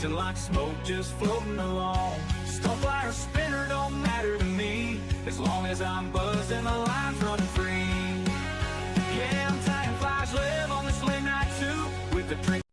drifting like smoke, just floating along. Stonefly or spinner don't matter to me, as long as I'm buzzing, the line's running free. Yeah, I'm tying flies, live on this late night too, with the drink.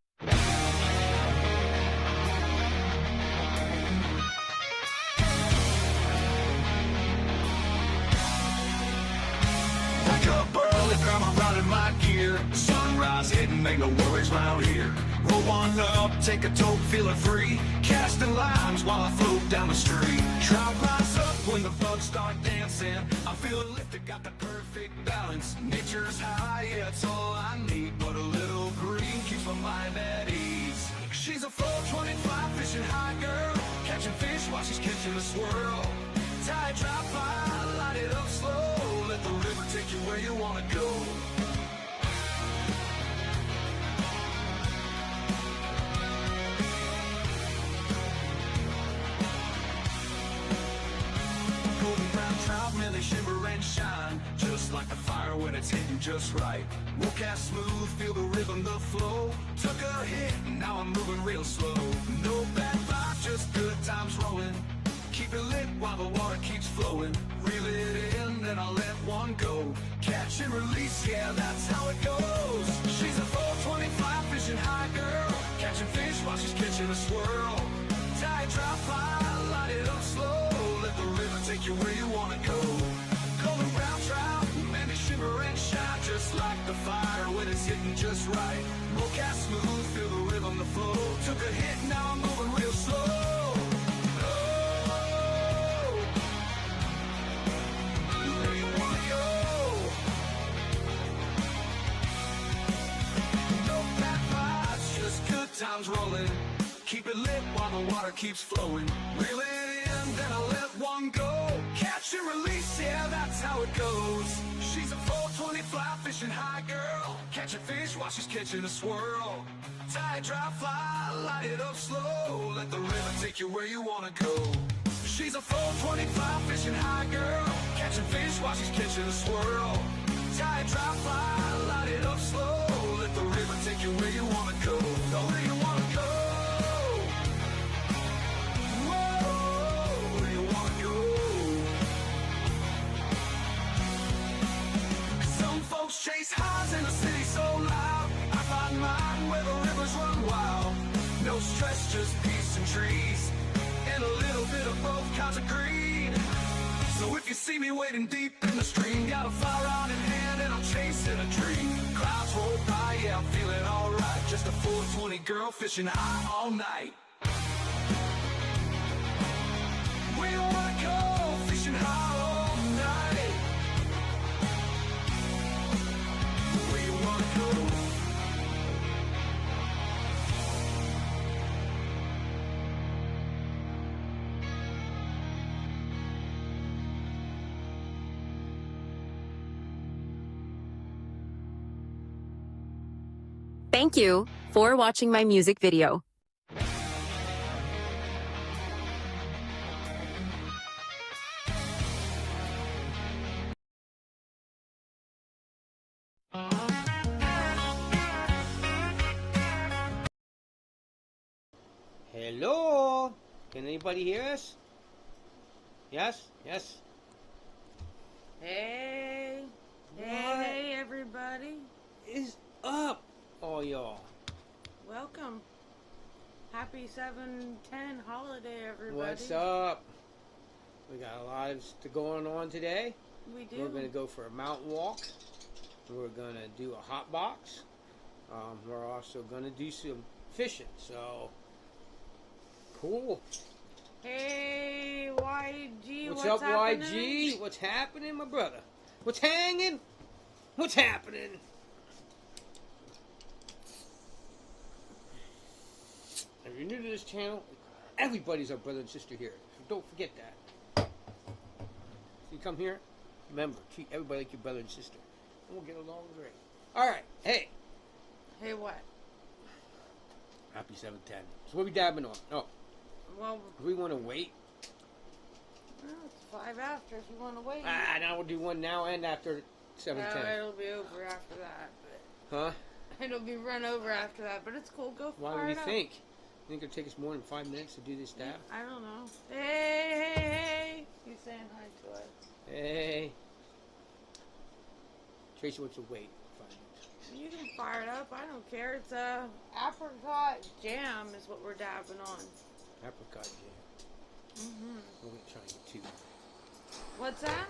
Wake up early, grab my rod and my gear. Sunrise hitting, ain't no worries round here. Roll one up, take a toke, feeling free. Casting lines while I float down the street. Trout rise up when the bugs start dancing. I feel lifted, got the perfect balance. Nature's high, yeah, it's all I need. But a little green keeps my mind at ease. She's a 425 fishing high girl, catching fish while she's catching a swirl. Tie, drop, fly, light it up slow. Let the river take you where you wanna go. Golden brown trout, man, they shimmer and shine, just like the fire when it's hitting just right. We'll cast smooth, feel the rhythm, the flow. Took a hit, now I'm moving real slow. No bad vibes, just good times rolling. Keep it lit while the water keeps flowing. Reel it in, then I'll let one go. Catch and release, yeah, that's how it goes. She's a 425 fishing high girl, catching fish while she's catching a swirl. Tie, drop, fly, light it up slow. Let the river take you where you wanna go. Golden brown trout, man, they shimmer and shine, just like the fire when it's hitting just right. Roll cast smooth, feel the rhythm, the flow. Took a hit, now I'm moving real slow. Time's rolling, keep it lit while the water keeps flowing. Reel it in, then I let one go. Catch and release, yeah, that's how it goes. She's a 420 fly fishing high girl, catching fish while she's catching a swirl. Tie, drop, fly, light it up slow. Let the river take you where you wanna go. She's a 425 fishing high girl, catching fish while she's catching a swirl. Tie, drop, fly, light it up slow. Let the river take you where you wanna go. Go where you wanna go. Whoa, where you wanna go. Some folks chase highs in the city so loud. I find mine where the rivers run wild. No stress, just peace and trees, and a little bit of both kinds of green. So if you see me wading deep in the stream, got a fire on in hand and I'm chasing a dream. Clouds roll by, yeah, I'm feeling alright. Just a 420 girl fishing high all night. Where you wanna go, fishing high all night. Where you wanna go. Thank you for watching my music video. Hello? Can anybody hear us? Yes? Yes? Hey. What Hey, everybody. is up, all y'all? Welcome. Happy 7/10 holiday, everybody. What's up? We got a lot of stuff going on today. We do. We're going to go for a mountain walk. We're going to do a hot box. We're also going to do some fishing. So, cool. Hey, YG. What's up, happening? YG? What's happening, my brother? What's hanging? What's happening? If you're new to this channel, everybody's our brother and sister here. So don't forget that. You come here, remember, treat everybody like your brother and sister. And we'll get along great. Alright, hey. Hey, what? Happy 7/10. So what are we dabbing on? Oh, Well, do we want to wait? it's 5 after if you want to wait. Now we'll do one now and after 7/10. It'll be over after that. Huh? It'll be run over after that, but it's cool. Go for it. Why do you think? Think it'll take us more than 5 minutes to do this dab? I don't know. Hey! He's saying hi to us. Hey. Tracy, what's the wait? 5 minutes. You can fire it up. I don't care. It's a apricot jam is what we're dabbing on. Apricot jam. Mm-hmm. We're going to try and get 2. What's that?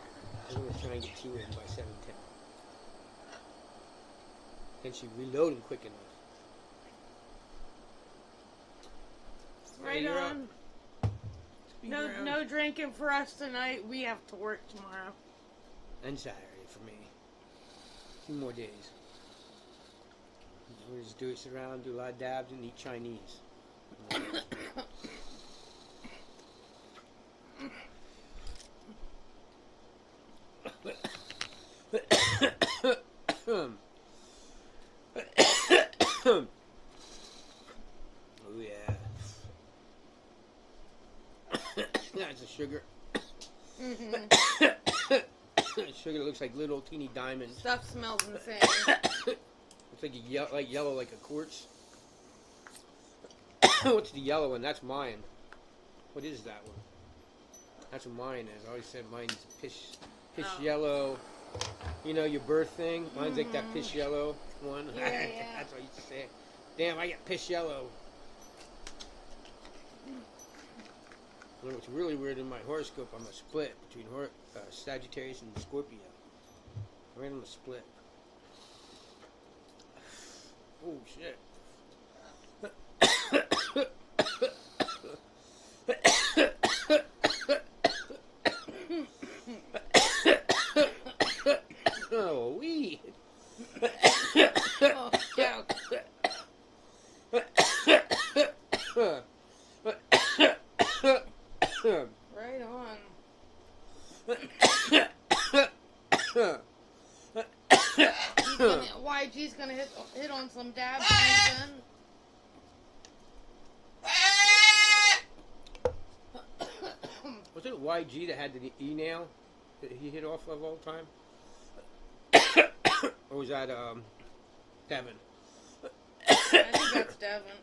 We're going to try and get 2 in by 7:10. Can she reload them quick enough? Right you're on. No drinking for us tonight. We have to work tomorrow. And Saturday for me. 2 more days. We'll just do it, sit around, do a lot of dabs, and eat Chinese. Oh yeah. That's a sugar. Mm-hmm. Sugar looks like little teeny diamonds. Stuff smells insane. Looks like yellow like a quartz. What's the yellow one? That's mine. What is that one? That's what mine is. I always said mine's piss yellow. You know your birth thing? Mine's like that piss yellow one. Yeah. That's what I used to say. Damn, I got piss yellow. And what's really weird in my horoscope, I'm a split between Sagittarius and Scorpio. I'm right on the split. Oh shit. Oh, wee. Oh, yeah. Right on. YG's gonna hit on some dabs. Was it YG that had the E-nail that he hit off of all the time? Or was that Devin? I think that's Devin.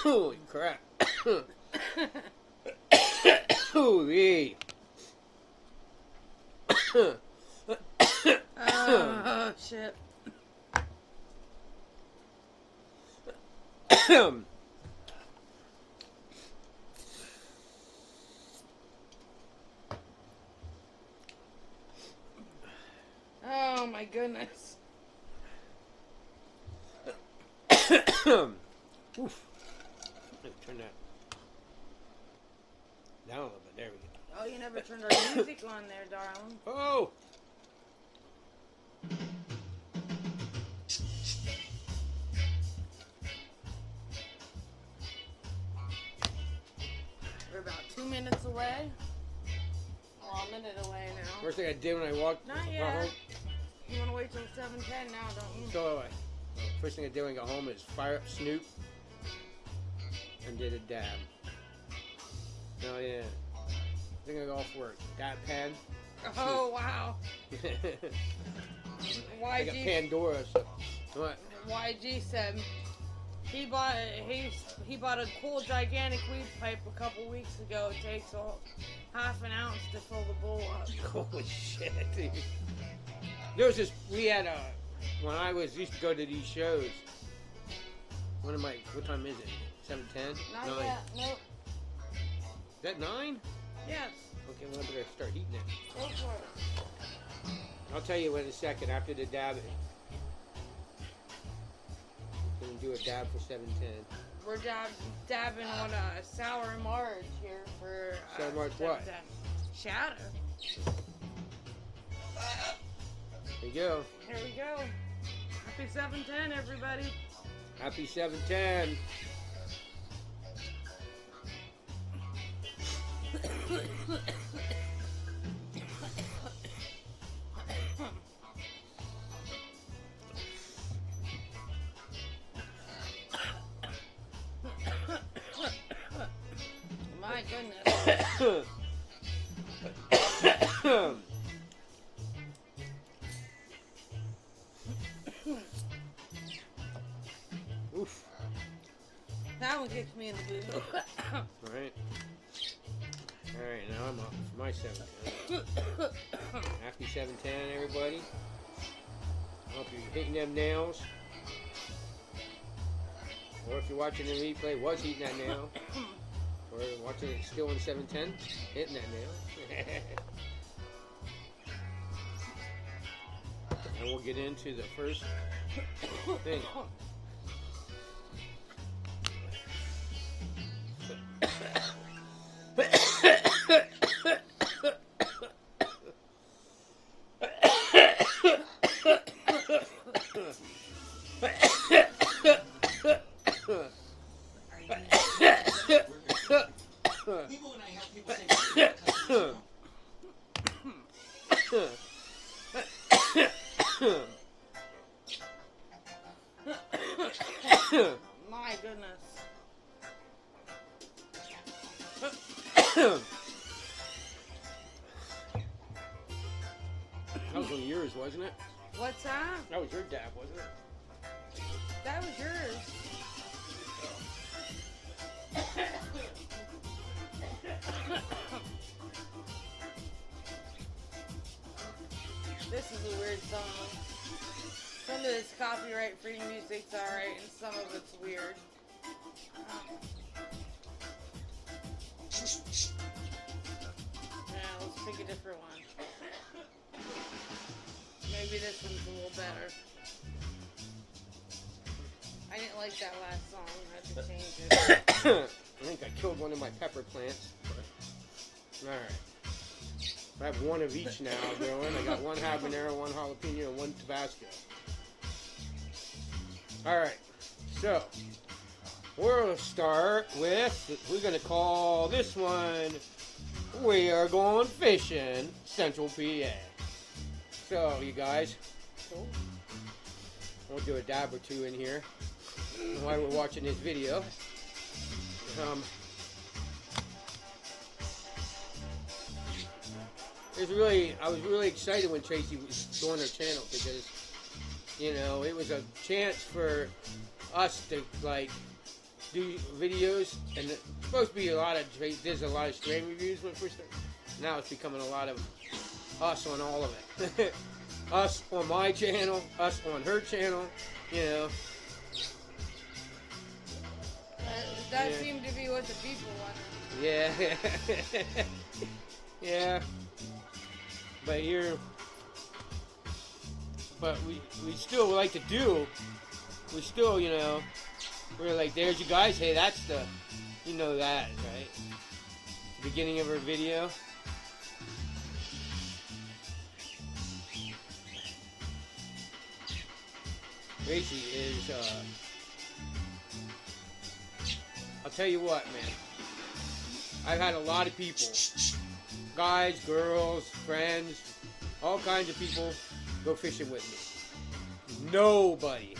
Holy crap. Holy. Oh, shit. Oh, my goodness. Oof. Turn that down a little bit. There we go. Oh, you never turned our music on there, darling. Oh! We're about 2 minutes away. Well, a minute away now. First thing I did when I walked Not got yet. home. You want to wait till 7:10 now, don't you? So first thing I did when I got home is fire up Snoop and did a dab. Oh yeah. I think I got off work. Dab pen. Oh, wow. Like a YG, Pandora. So, what? YG said he bought a cool gigantic weed pipe a couple weeks ago. It takes half an ounce to fill the bowl up. Holy shit, dude. There was this, we had when I used to go to these shows. What time is it? 7:10? Not 9. yet. Nope. Is that 9? Yes. Okay, well I better start heating it. Go for it. I'll tell you in a second after the dabbing. Gonna do a dab for 7:10. We're dabbing on a Sour Marge here for Sour Marge what? Shadow. There you go. Here we go. Happy 7:10, everybody. Happy 7:10. My goodness. Oof. That one kicks me in the booty. Alright. Alright, now I'm up for my 710. Happy 710, everybody. Hope you're hitting them nails. Or if you're watching the replay, was hitting that nail. Or watching it still in 710, hitting that nail. And we'll get into the first thing. My goodness. That was one of yours, wasn't it? What's that? That was your dab, wasn't it? That was yours. This is a weird song. Some of this copyright-free music's alright, and some of it's weird. Yeah, let's pick a different one. Maybe this one's a little better. I didn't like that last song. I had to change it. I think I killed one of my pepper plants. Alright. I have one of each now growing. I got one habanero, one jalapeno, and one Tabasco. Alright. So, we'll start with, we're going to call this one, We Are Going Fishing, Central PA. So, you guys, we'll do a dab or two in here while we're watching this video. I was really excited when Tracy was doing her channel because, you know, it was a chance for us to, like, do videos, and it's supposed to be there's a lot of strain reviews when first started. Now it's becoming a lot of us on all of it. Us on my channel, us on her channel, you know. That seemed to be what the people wanted. Yeah. Yeah. But we still like to do, we still, you know, we're like, there's you guys, hey, that's the, you know that, right? The beginning of her video. Tracy is, I'll tell you what, man. I've had a lot of people, guys, girls, friends, all kinds of people go fishing with me. Nobody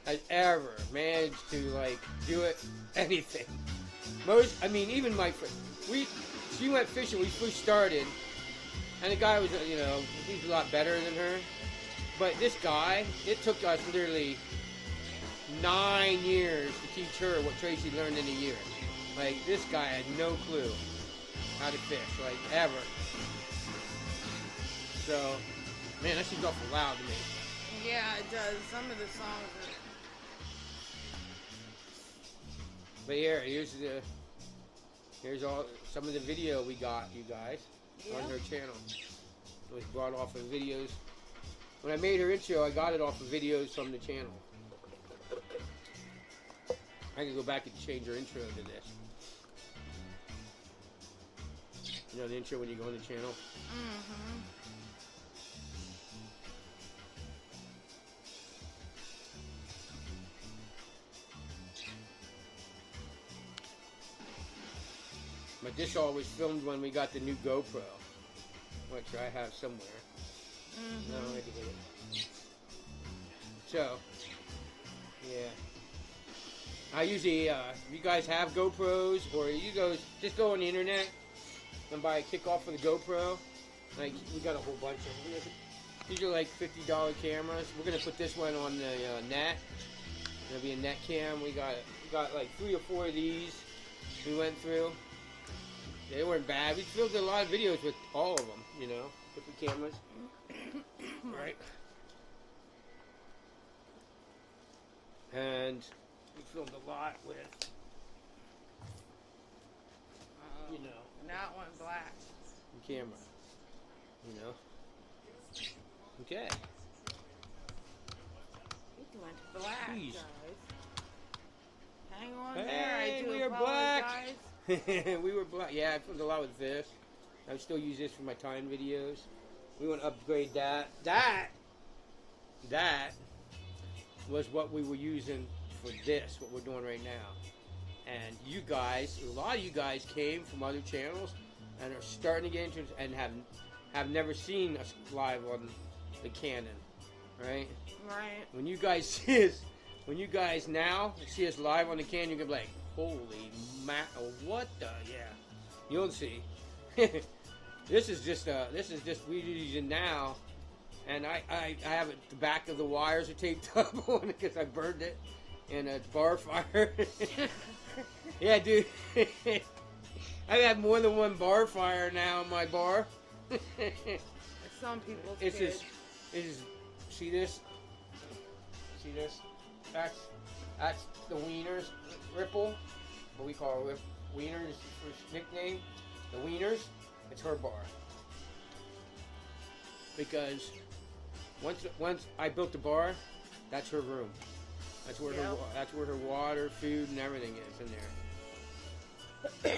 has ever managed to, like, do it, anything. Even my friend, she went fishing when we first started, and the guy was, you know, he's a lot better than her. But this guy, it took us literally 9 years to teach her what Tracy learned in a year. Like, this guy had no clue how to fish, like, ever. So, man, that seems awful loud to me. Yeah, it does. Some of the songs are... But here's all some of the video we got, you guys, on her channel. It was brought off of videos. When I made her intro, I got it off of videos from the channel. I can go back and change her intro to this. You know the intro when you go on the channel? Mm-hmm. But this all was filmed when we got the new GoPro, which I have somewhere. Mm-hmm. No, I had to get it. So, yeah. I usually, if you guys have GoPros, or you just go on the internet and buy a kickoff for the GoPro, Like, we got a whole bunch of them. These are like $50 cameras. We're gonna put this one on the net. It'll be a net cam. We got like 3 or 4 of these. We went through. They weren't bad. We filmed a lot of videos with all of them. You know, different cameras. Right. And we filmed a lot with, you know, That one black. the camera. You know. Okay. It went black, Jeez. guys. Hang on Hey, there. I do we are apologize. black. We were black. Yeah, I filmed a lot with this. I would still use this for my time videos. We want to upgrade that. That was what we were using for this, what we're doing right now. And you guys, a lot of you guys came from other channels and are starting to get into it and have never seen us live on the Canon, right? Right. When you guys see us, when you guys now see us live on the Canon, you're gonna be like, holy what the, yeah. You'll see. This is just we using now, and I have it, the back of the wires are taped up on it because I burned it in a bar fire. Yeah, dude. I've had more than one bar fire now in my bar. Some people's It's kids. just, see this? See this? That's the Wieners Ripple. What we call it, Wieners for nickname. The Wieners. It's her bar. Because once I built the bar, that's her room. That's where her water, food, and everything is in there.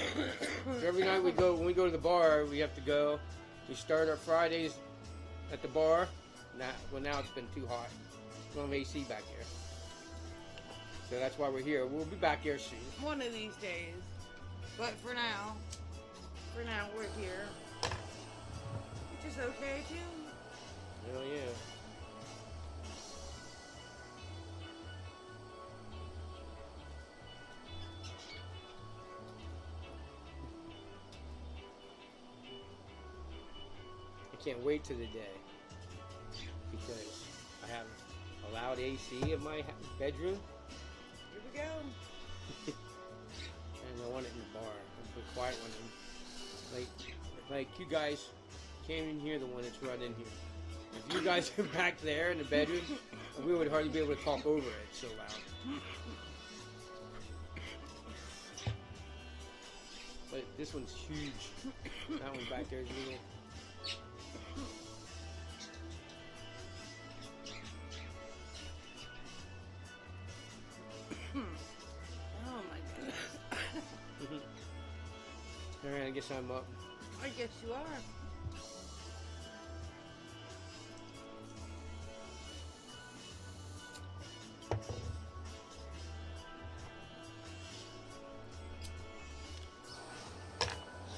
So every night when we go to the bar, we have to go. We start our Fridays at the bar. Now it's been too hot. We don't have AC back here. So that's why we're here. We'll be back here soon. One of these days. But for now we're here. Which is okay too. Hell yeah. I can't wait to the day because I have a loud AC in my bedroom. Here we go. And I want it in the bar. A quiet one. Like you guys can't even hear the one that's running here. If you guys are back there in the bedroom, we would hardly be able to talk over it. It's so loud. But this one's huge. That one back there is little. Oh my goodness. Alright, I guess I'm up. I guess you are.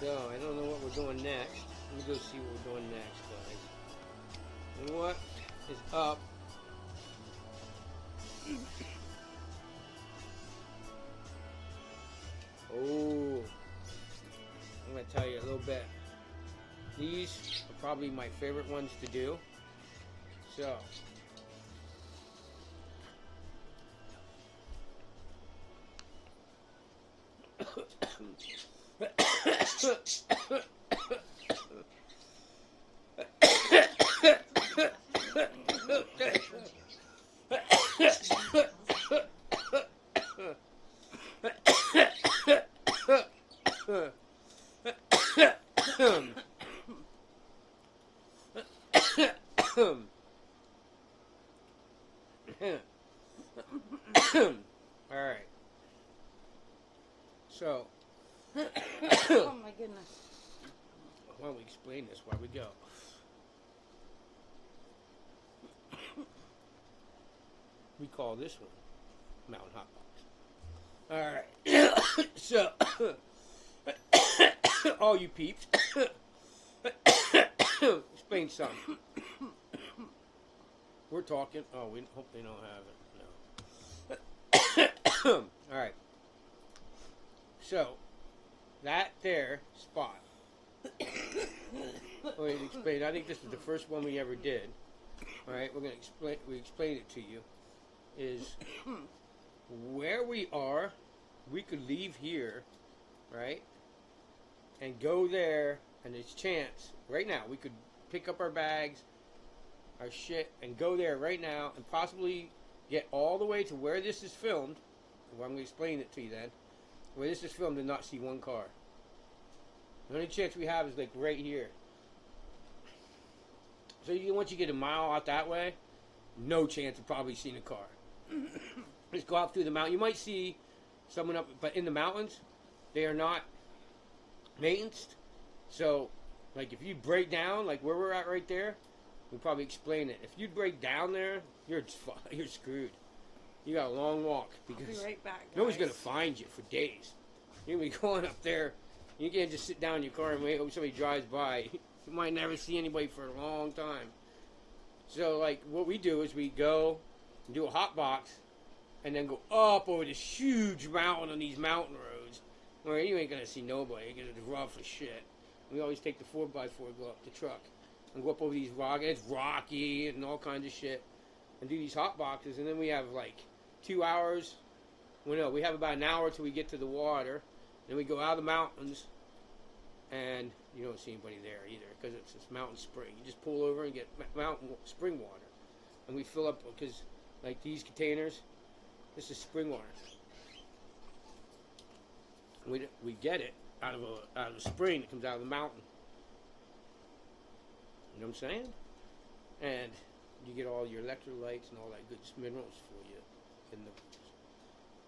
So, I don't know what we're doing next. Let me go see what we're doing next, guys. And what is up? Oh, I'm going to tell you a little bit. These are probably my favorite ones to do. So, alright. So, Oh my goodness. why don't we explain this while we go? We call this one Mountain Hot Box. Alright. So, all you peeps, explain something. We're talking. Oh, we hope they don't have it. No. Alright. So, that there spot Wait, explain. I think this is the first one we ever did. All right, we're gonna explain. We explain it to you. Is where we are. We could leave here, right, and go there, and there's chance right now we could pick up our bags, our shit, and go there right now, and possibly get all the way to where this is filmed. Well, I'm gonna explain it to you then. Where this is filmed and not see one car. The only chance we have is like right here. So once you get a mile out that way, no chance of probably seeing a car. Just go out through the mountain. You might see someone up, but in the mountains, they are not maintained. So, like if you break down, like where we're at right there, we'll probably explain it. If you break down there, you're screwed. You got a long walk because I'll be right back, guys. no one's gonna find you for days. You're gonna be going up there. You can't just sit down in your car and wait hope somebody drives by. You might never see anybody for a long time. So, like, what we do is we go and do a hot box and then go up over this huge mountain on these mountain roads where you ain't gonna see nobody. You're gonna be rough as shit. We always take the 4x4, go up the truck and go up over these rocks. It's rocky and all kinds of shit and do these hot boxes. And then we have like 2 hours. Well, no, we have about an hour till we get to the water. Then we go out of the mountains, and you don't see anybody there either because it's this mountain spring. You just pull over and get mountain spring water, and we fill up because like these containers, this is spring water. We get it out of a spring that comes out of the mountain. You know what I'm saying? And you get all your electrolytes and all that good minerals for you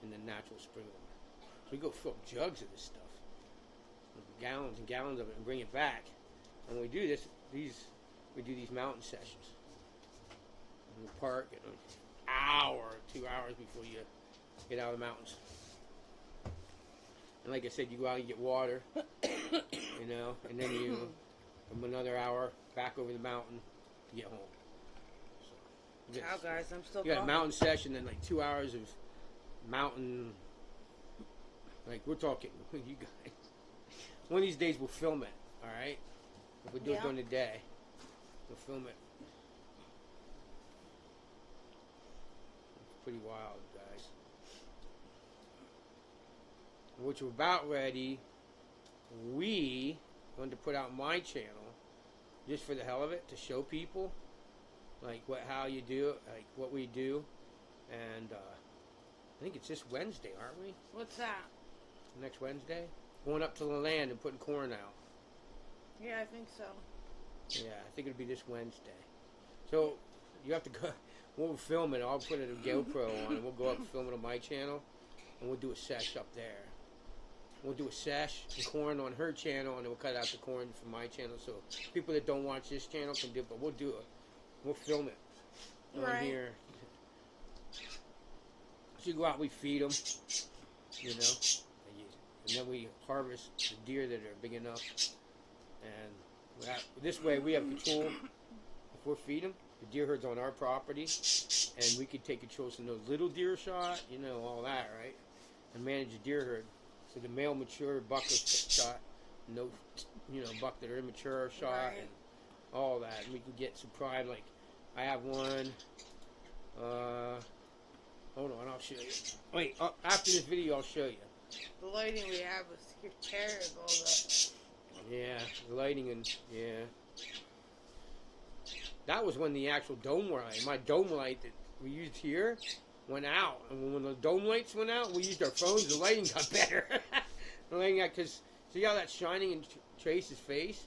in the natural spring water. So we go fill up jugs of this stuff, gallons and gallons of it, and bring it back. And when we do this, we do these mountain sessions in the park, an hour, 2 hours before you get out of the mountains. And like I said, you go out and get water, you know, and then you come another hour back over the mountain to get home. So, Ciao, guys. I'm still you got a going. mountain session, then like 2 hours of mountain. Like we're talking, you guys. One of these days we'll film it. All right, if we do it during the day, we'll film it. It's pretty wild, guys. Which we're about ready. We going to put out my channel just for the hell of it to show people like how you do it, like what we do, and I think it's this Wednesday, aren't we? What's that? Next Wednesday, going up to the land and putting corn out. Yeah, I think so. Yeah, I think it'll be this Wednesday. So you have to go. We'll film it. I'll put a GoPro on, and we'll go up and film it on my channel, and we'll do a sesh up there. We'll do a sesh and corn on her channel, and then we'll cut out the corn from my channel, so people that don't watch this channel can do it. But we'll do it. We'll film it on here. So you go out, we feed them, you know. And then we harvest the deer that are big enough, and this way we have control. If we're feeding them, the deer herd's on our property, and we can take control. So no little deer shot, you know, all that, right? And manage the deer herd. So the male mature buck is shot, no, you know, buck that are immature shot, and all that. And we can get some prime. Like I have one. Hold on, I'll show you. Wait, after this video, I'll show you. The lighting we have is terrible. Yeah, the lighting and that was when the actual dome light, my dome light that we used here, went out. And when the dome lights went out, we used our phones. The lighting got better. The lighting got, because see how that's shining in Trace's face?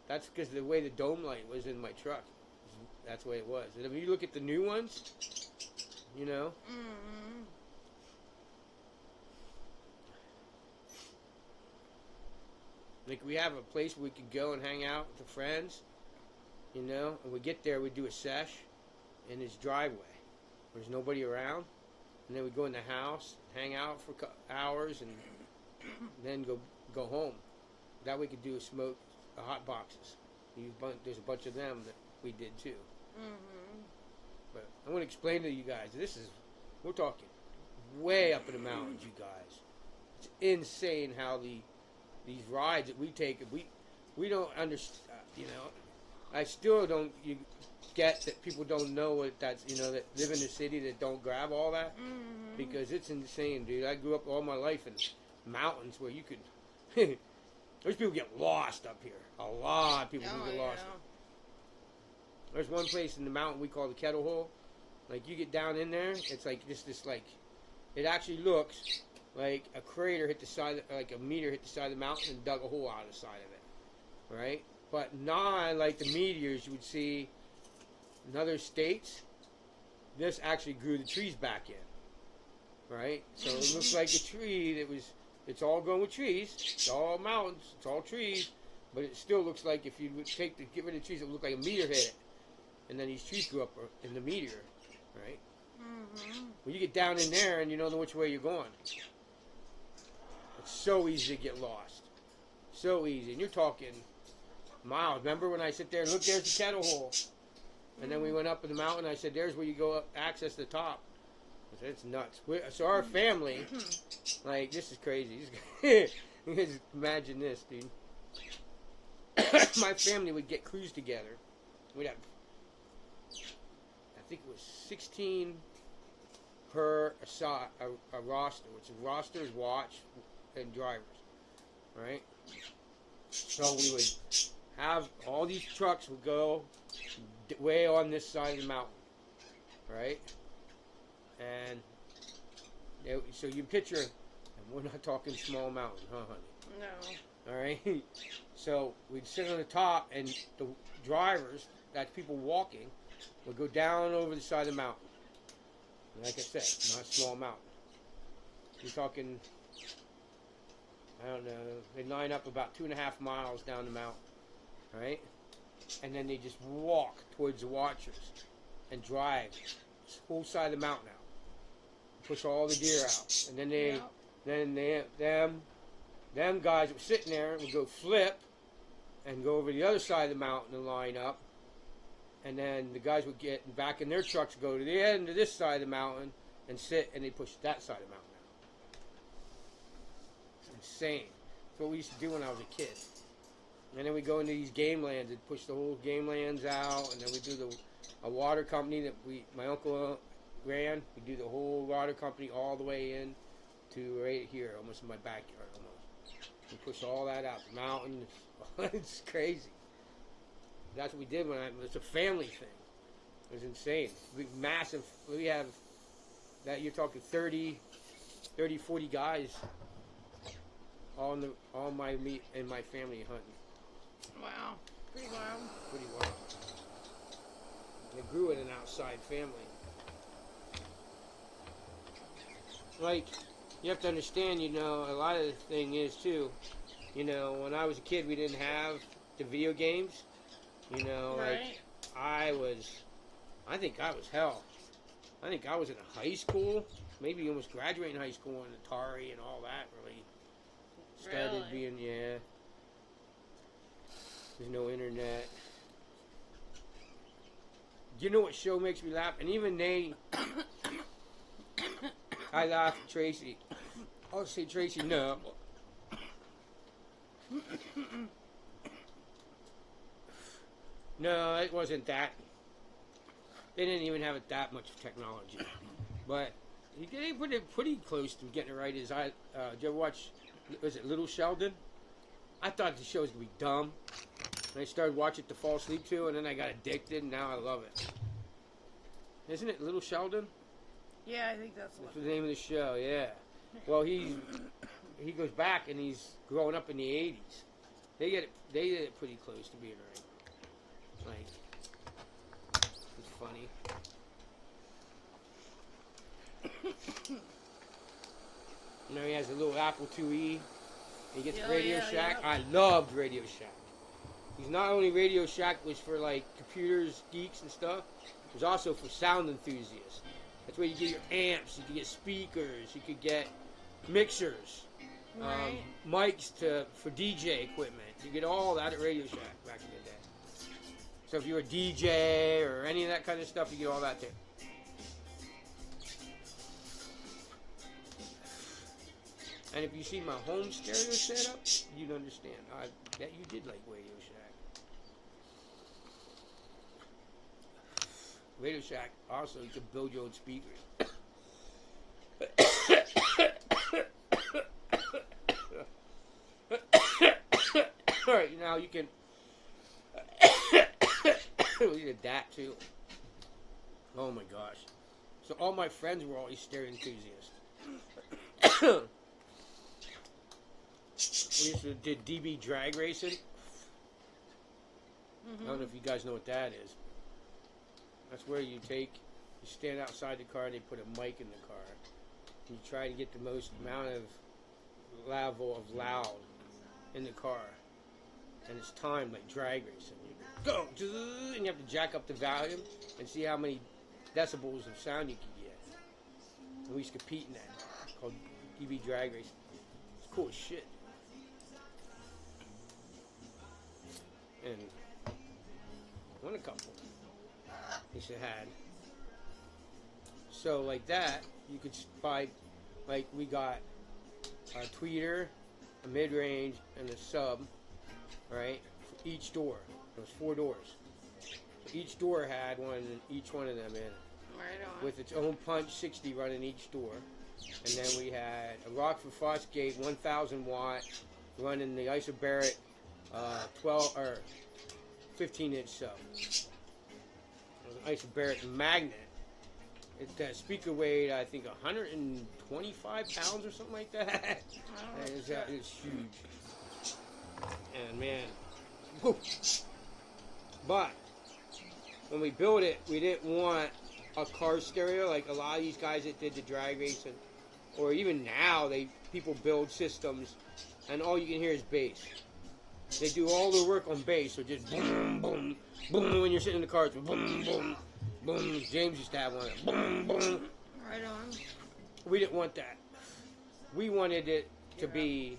That's because the way the dome light was in my truck. That's the way it was. And if you look at the new ones, you know. Mm-hmm. Like we have a place where we could go and hang out with the friends, you know, and we get there, we do a sesh in his driveway. There's nobody around, and then we go in the house, hang out for hours, and then go home. That we could do is smoke hot boxes. There's a bunch of them that we did too. Mm-hmm. But I want to explain to you guys. We're talking way up in the mountains, you guys. It's insane how these rides that we take, we don't understand. You know, I still don't get that people don't know what that's. You know, that live in the city that don't grab all that because it's insane, dude. I grew up all my life in mountains where you could. There's people get lost up here. A lot of people do get lost. There's one place in the mountain we call the Kettle Hole. Like, you get down in there, it's like this like, it actually looks like a crater hit the side, like a meteor hit the side of the mountain and dug a hole out of the side of it, right? But not like the meteors you would see in other states. This actually grew the trees back in, right? So it looks like a tree that was. It's all going with trees. It's all mountains. It's all trees. But it still looks like if you would get rid of the trees, it would look like a meteor hit it. And then these trees grew up in the meteor, right? When you get down in there and you don't know which way you're going, it's so easy to get lost. So easy. And you're talking miles. Remember when I sit there and look, there's the Kettle Hole. And then we went up in the mountain. I said, there's where you go up, access the top. I said, it's nuts. So our family, like, this is crazy. You guys imagine this, dude. My family would get crews together. We'd have, I think it was 16 per a roster, which is rosters, watch, and drivers, right? So we would have all these trucks would go way on this side of the mountain, right? And so you picture, and we're not talking small mountain, huh, honey? No. All right. So we'd sit on the top, and the drivers, that's people walking, would go down over the side of the mountain. And like I said, not a small mountain. You're talking, I don't know, they line up about 2.5 miles down the mountain, right? And then they just walk towards the watchers and drive this whole side of the mountain out. Push all the deer out. And then them guys that were sitting there would go flip and go over the other side of the mountain and line up. And then the guys would get back in their trucks, go to the end of this side of the mountain and sit, and they push that side of the mountain out. It's insane. That's what we used to do when I was a kid. And then we go into these game lands and push the whole game lands out, and then we do a water company that my uncle ran. We do the whole water company all the way in to right here, almost in my backyard almost. We push all that out, the mountain. It's crazy. That's what we did it's a family thing. It was insane. Massive. We have that, you're talking 30, 40 guys all my meat and my family hunting. Wow. Pretty wild. Pretty wild. They grew in an outside family. Like, you have to understand, you know, a lot of the thing is, too, you know, when I was a kid, we didn't have the video games. You know, right. Like, I think I was hell. I think I was in a high school, maybe almost graduating high school, when Atari and all that really started being, yeah. There's no internet. Do you know what show makes me laugh? And even they, I laugh at Tracy. I'll say, Tracy, no. No, it wasn't that. They didn't even have that much technology. But they put it pretty close to getting it right. Did you ever watch, was it Little Sheldon? I thought the show was going to be dumb. And I started watching it to fall asleep to, and then I got addicted, and now I love it. Isn't it Little Sheldon? Yeah, I think that's the name of the show, yeah. Well, he goes back, and he's growing up in the 80s. They did it pretty close to being right. Like, it's funny. You know, he has a little Apple IIe. He gets Radio Shack. Yeah. I loved Radio Shack. He's not only Radio Shack was for like computers, geeks and stuff. It was also for sound enthusiasts. That's where you get your amps, you could get speakers, you could get mixers, right. Mics for DJ equipment. You get all that at Radio Shack back in the day. So if you're a DJ or any of that kind of stuff, you get all that there. And if you see my home stereo setup, you'd understand. I bet you did like Radio Shack. Radio Shack, also, you can build your own speakers. Alright, now you can... we did that, too. Oh my gosh. So all my friends were always stereo enthusiasts. We used to did DB drag racing. I don't know if you guys know what that is. That's where you stand outside the car and they put a mic in the car. And you try to get the most amount of level of loud in the car. And it's timed like drag racing. You go, and you have to jack up the volume and see how many decibels of sound you can get. And we used to compete in that. It's called DB drag racing. It's cool as shit. And won a couple. He said had. So like that, you could buy, like we got a tweeter, a mid-range, and a sub, right? For each door. There was 4 doors. So each door had each one of them in it. Right on. With its own punch 60 running each door. And then we had a Rockford Fosgate 1000 watt running the isobaric 12 or 15-inch sub. It was an isobaric magnet. That speaker weighed, I think, 125 pounds or something like that. It's huge. And man, whew. But when we built it, we didn't want a car stereo like a lot of these guys that did the drag racing, or even now people build systems and all you can hear is bass. They do all the work on bass, so just boom, boom, boom when you're sitting in the car. It's boom, boom, boom. James used to have one. Boom, boom. Right on. We didn't want that. We wanted it to be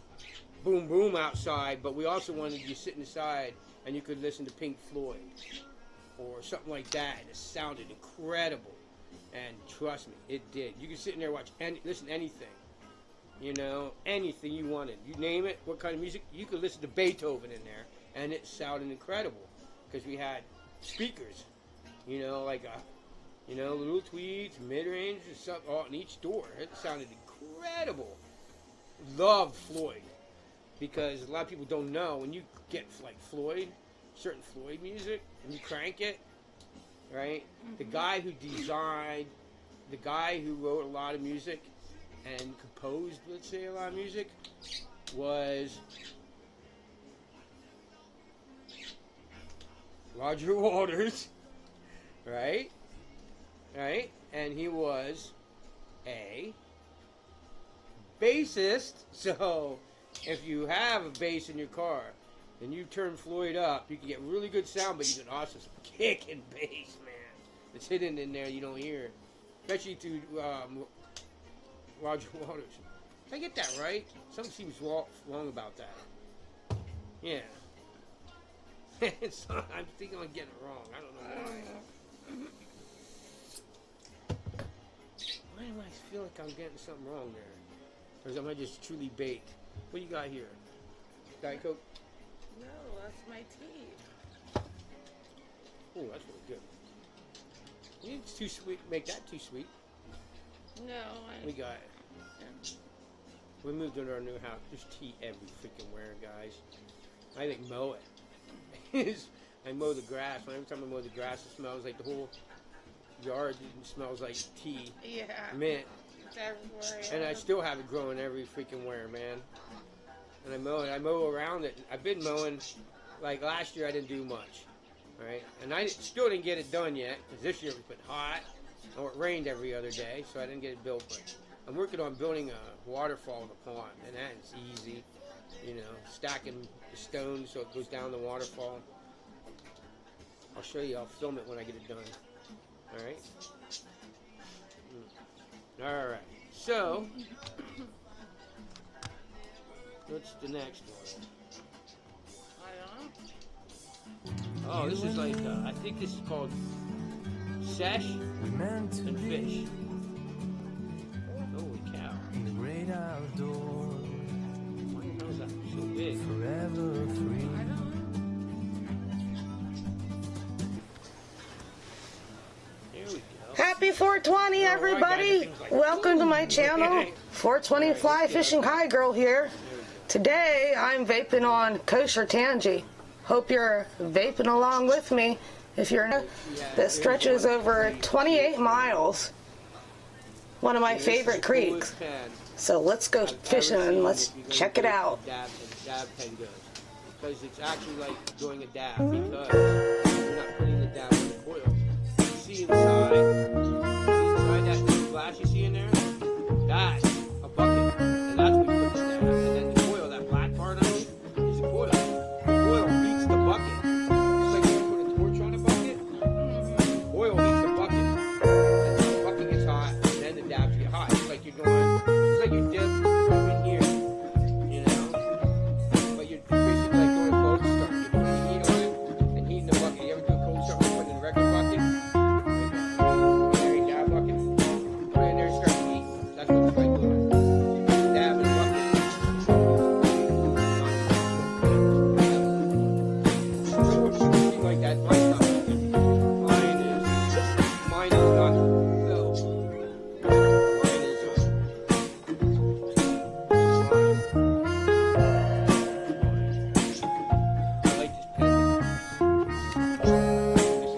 boom, boom outside, but we also wanted you sitting inside and you could listen to Pink Floyd or something like that, and it sounded incredible. And trust me, it did. You could sit in there and listen to anything. You know, anything you wanted. You name it, what kind of music, you could listen to Beethoven in there, and it sounded incredible. Because we had speakers, you know, like little tweets, mid-range, and stuff, all in each door. It sounded incredible. Loved Floyd. Because a lot of people don't know, when you get like Floyd, certain Floyd music, and you crank it, right? Mm-hmm. The guy who wrote a lot of music and composed, let's say, a lot of music was Roger Waters, right? Right? And he was a bassist. So if you have a bass in your car and you turn Floyd up, you can get really good sound, but you can also kick and bass, man. It's hidden in there, you don't hear it. Especially through Roger Waters. Did I get that right? Something seems wrong about that. Yeah. So I'm thinking I'm getting it wrong. I don't know why. Why do I feel like I'm getting something wrong there? Or am I just truly baked? What do you got here? Diet Coke? No, that's my tea. Oh, that's really good. It's too sweet. Make that too sweet. No, we got it. We moved into our new house. There's tea every freaking where, guys. I think mow it. I mow the grass. Every time I mow the grass, it smells like the whole yard smells like tea. Yeah. Mint. It's everywhere. Yeah. And I still have it growing every freaking where, man. And I mow it. I mow around it. I've been mowing, like last year I didn't do much. Right? And I still didn't get it done yet, because this year it was hot. Or it rained every other day, so I didn't get it built. But I'm working on building a waterfall in the pond, and that is easy. You know, stacking the stones so it goes down the waterfall. I'll show you. I'll film it when I get it done. All right. All right. So, what's the next one? I don't know. Oh, this is like I think this is called sesh and fish. Holy cow. In the great outdoors. big. forever free. Here we go. Happy 420, everybody! Welcome to my channel. 420 Fly Fishing High Girl here. Today I'm vaping on kosher tangy. Hope you're vaping along with me. If you're that stretches over 28 miles. One of my favorite creeks. So let's go fishing and let's check it out. Dab pen goes. Because it's actually like doing a dab because you're not putting the dab in the coil. You see inside that little glass you see in there? That's a bucket. And that's what you put the dab. And then the coil, that black part of it, is the coil. The coil heats the bucket. It's like you put a torch on a bucket. Oil heats the bucket. And then the bucket gets hot, and then the dabs get hot. It's like you're going, it's like you dip in here, you know? But you're basically like going cold start. You're putting the heat on it and heating the bucket. You ever do a cold start when you put it in a regular bucket? Like a dab bucket? Put it in there and start to heat. That's what it's like doing. Dab in a bucket. Something like that. Mine's not working. Mine is not. No. Mine is I like this pen. This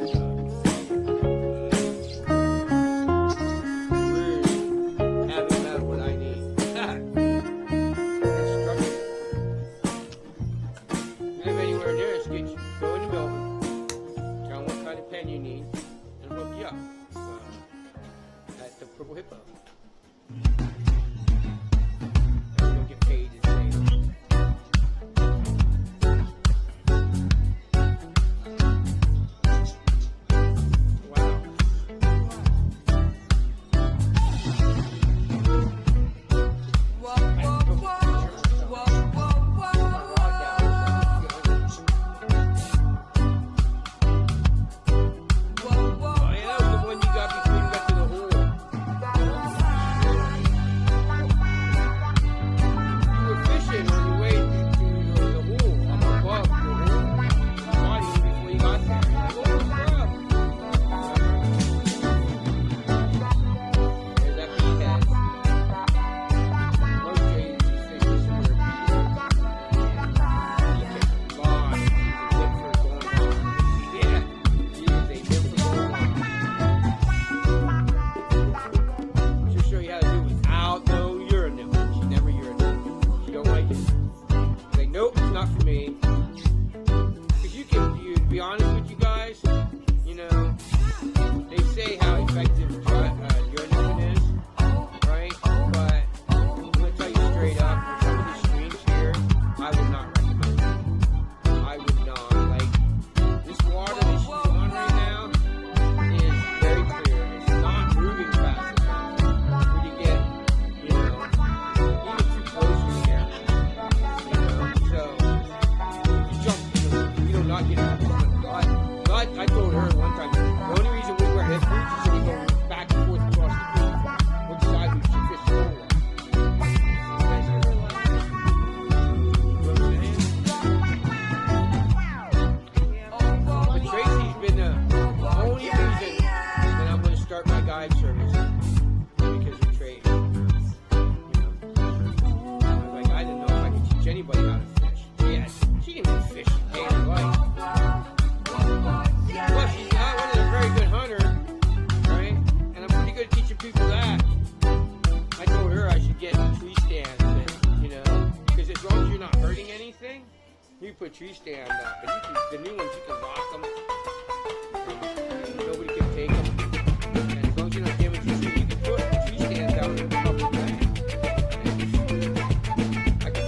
is we're having about what I need. It's structure. If you live anywhere near us, go into Melbourne, tell them what kind of pen you need, and hook you up at the Purple Hippo. And you'll get paid today. Wow. Oh, yeah, that was the one you got before you got to the hole. You were fishing on your way to the hole. I'm above the hole. Body before you got there. You're like, oh, crap. There's that bee head. Most days you fish this is where a bee is. You catch a lot. He's a nympher going on. Yeah, he is a nympher going on. She'll show you how to do it without no urine. She never urinates. She don't like it. She's like, nope, it's not for me. Because to be honest with you guys, you know, they say how effective urinating is, right? But I'm going to tell you straight up, for some of these streams here, I would not recommend it. I would not. Like, this water that she's on right now is very clear. It's not moving fast enough when you get, you know, even too close to the camera. You know, so you jump, you know, not get out. I told her one time, the only reason we wear hip boots is so we go back and forth across the creek. Which side we should fish the hole on. You guys hear her laugh? You know what I'm saying? But Tracy's been the only reason that I'm going to start my guide service because of Tracy. You know? I was like, I didn't know if I could teach anybody how to fish. Yeah, she didn't even fish a day in her life. Plus, she's not one of the very good hunter, right? And I'm pretty good at teaching people that. I told her I should get tree stands, and, you know, because as long as you're not hurting anything, you put tree stand up. And you can, the new ones, you can lock them, and nobody can take them. And as long as you're not damaging the tree, you can put tree stands down in a couple of bags. I can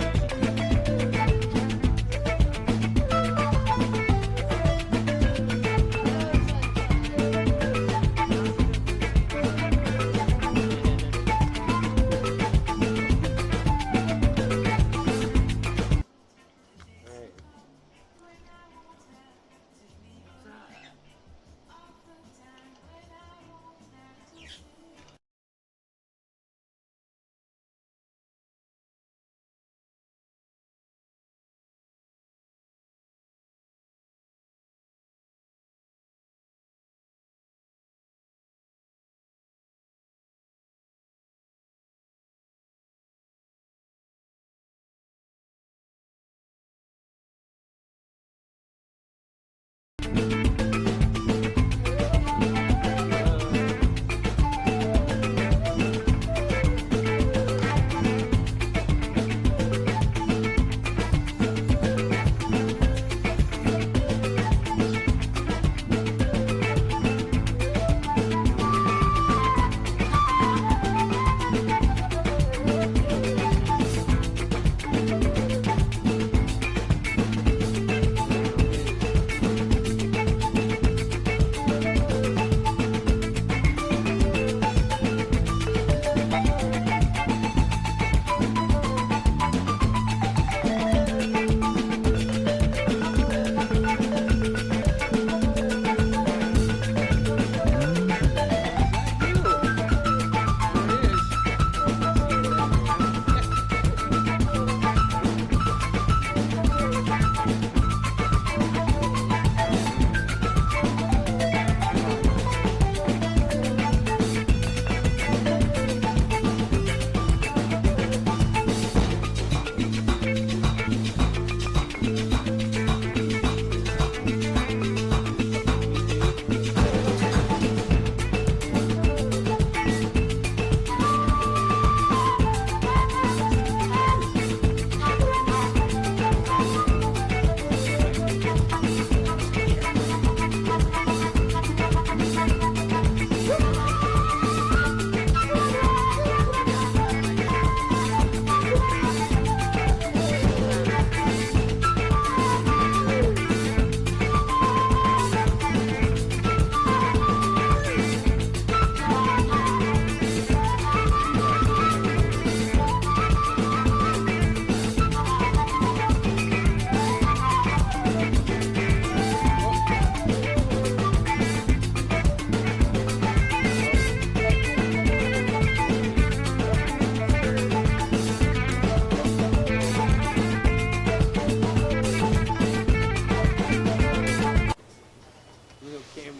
camera.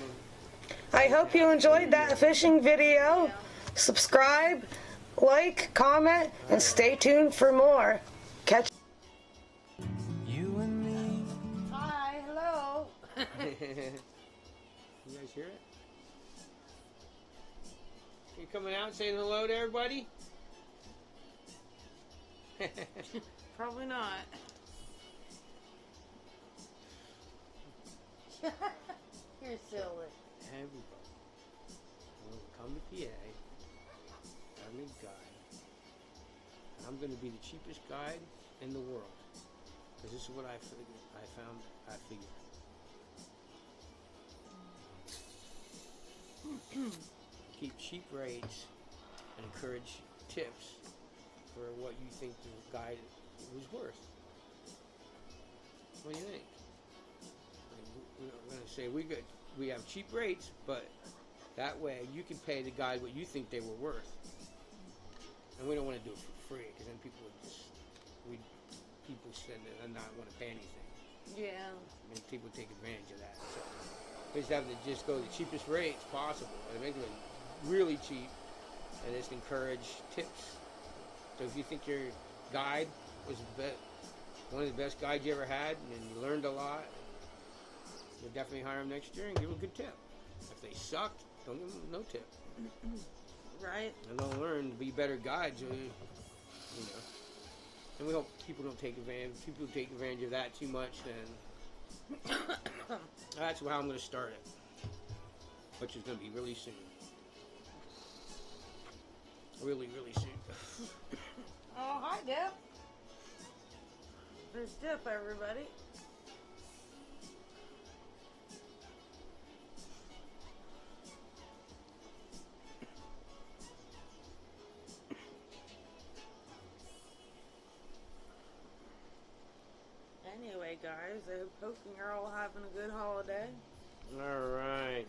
I hope you enjoyed that fishing video. Subscribe, like, comment, and stay tuned for more. Catch You and me. Hi, hello. You guys hear it? You coming out and saying hello to everybody? Probably not. You're silly. Everybody. Come to PA. I'm a guide. I'm going to be the cheapest guide in the world. Because this is what I figured. Keep cheap rates and encourage tips for what you think the guide was worth. What do you think? We're going to say we have cheap rates, but that way you can pay the guide what you think they were worth. And we don't want to do it for free, because then people would just people said that not want to pay anything. Yeah. And people take advantage of that. So we just have to just go the cheapest rates possible and make it really cheap, and just encourage tips. So if you think your guide was one of the best guides you ever had, and you learned a lot, you'll definitely hire them next year and give them a good tip. If they sucked, don't give them no tip. Right. And they'll learn to be better guides. You know. And we hope people don't take advantage. People who take advantage of that too much, then that's how I'm going to start it, which is going to be really soon. Really, really soon. Oh, hi, Dip. There's Dip, everybody. Anyway, guys, I'm hoping you're all having a good holiday. All right.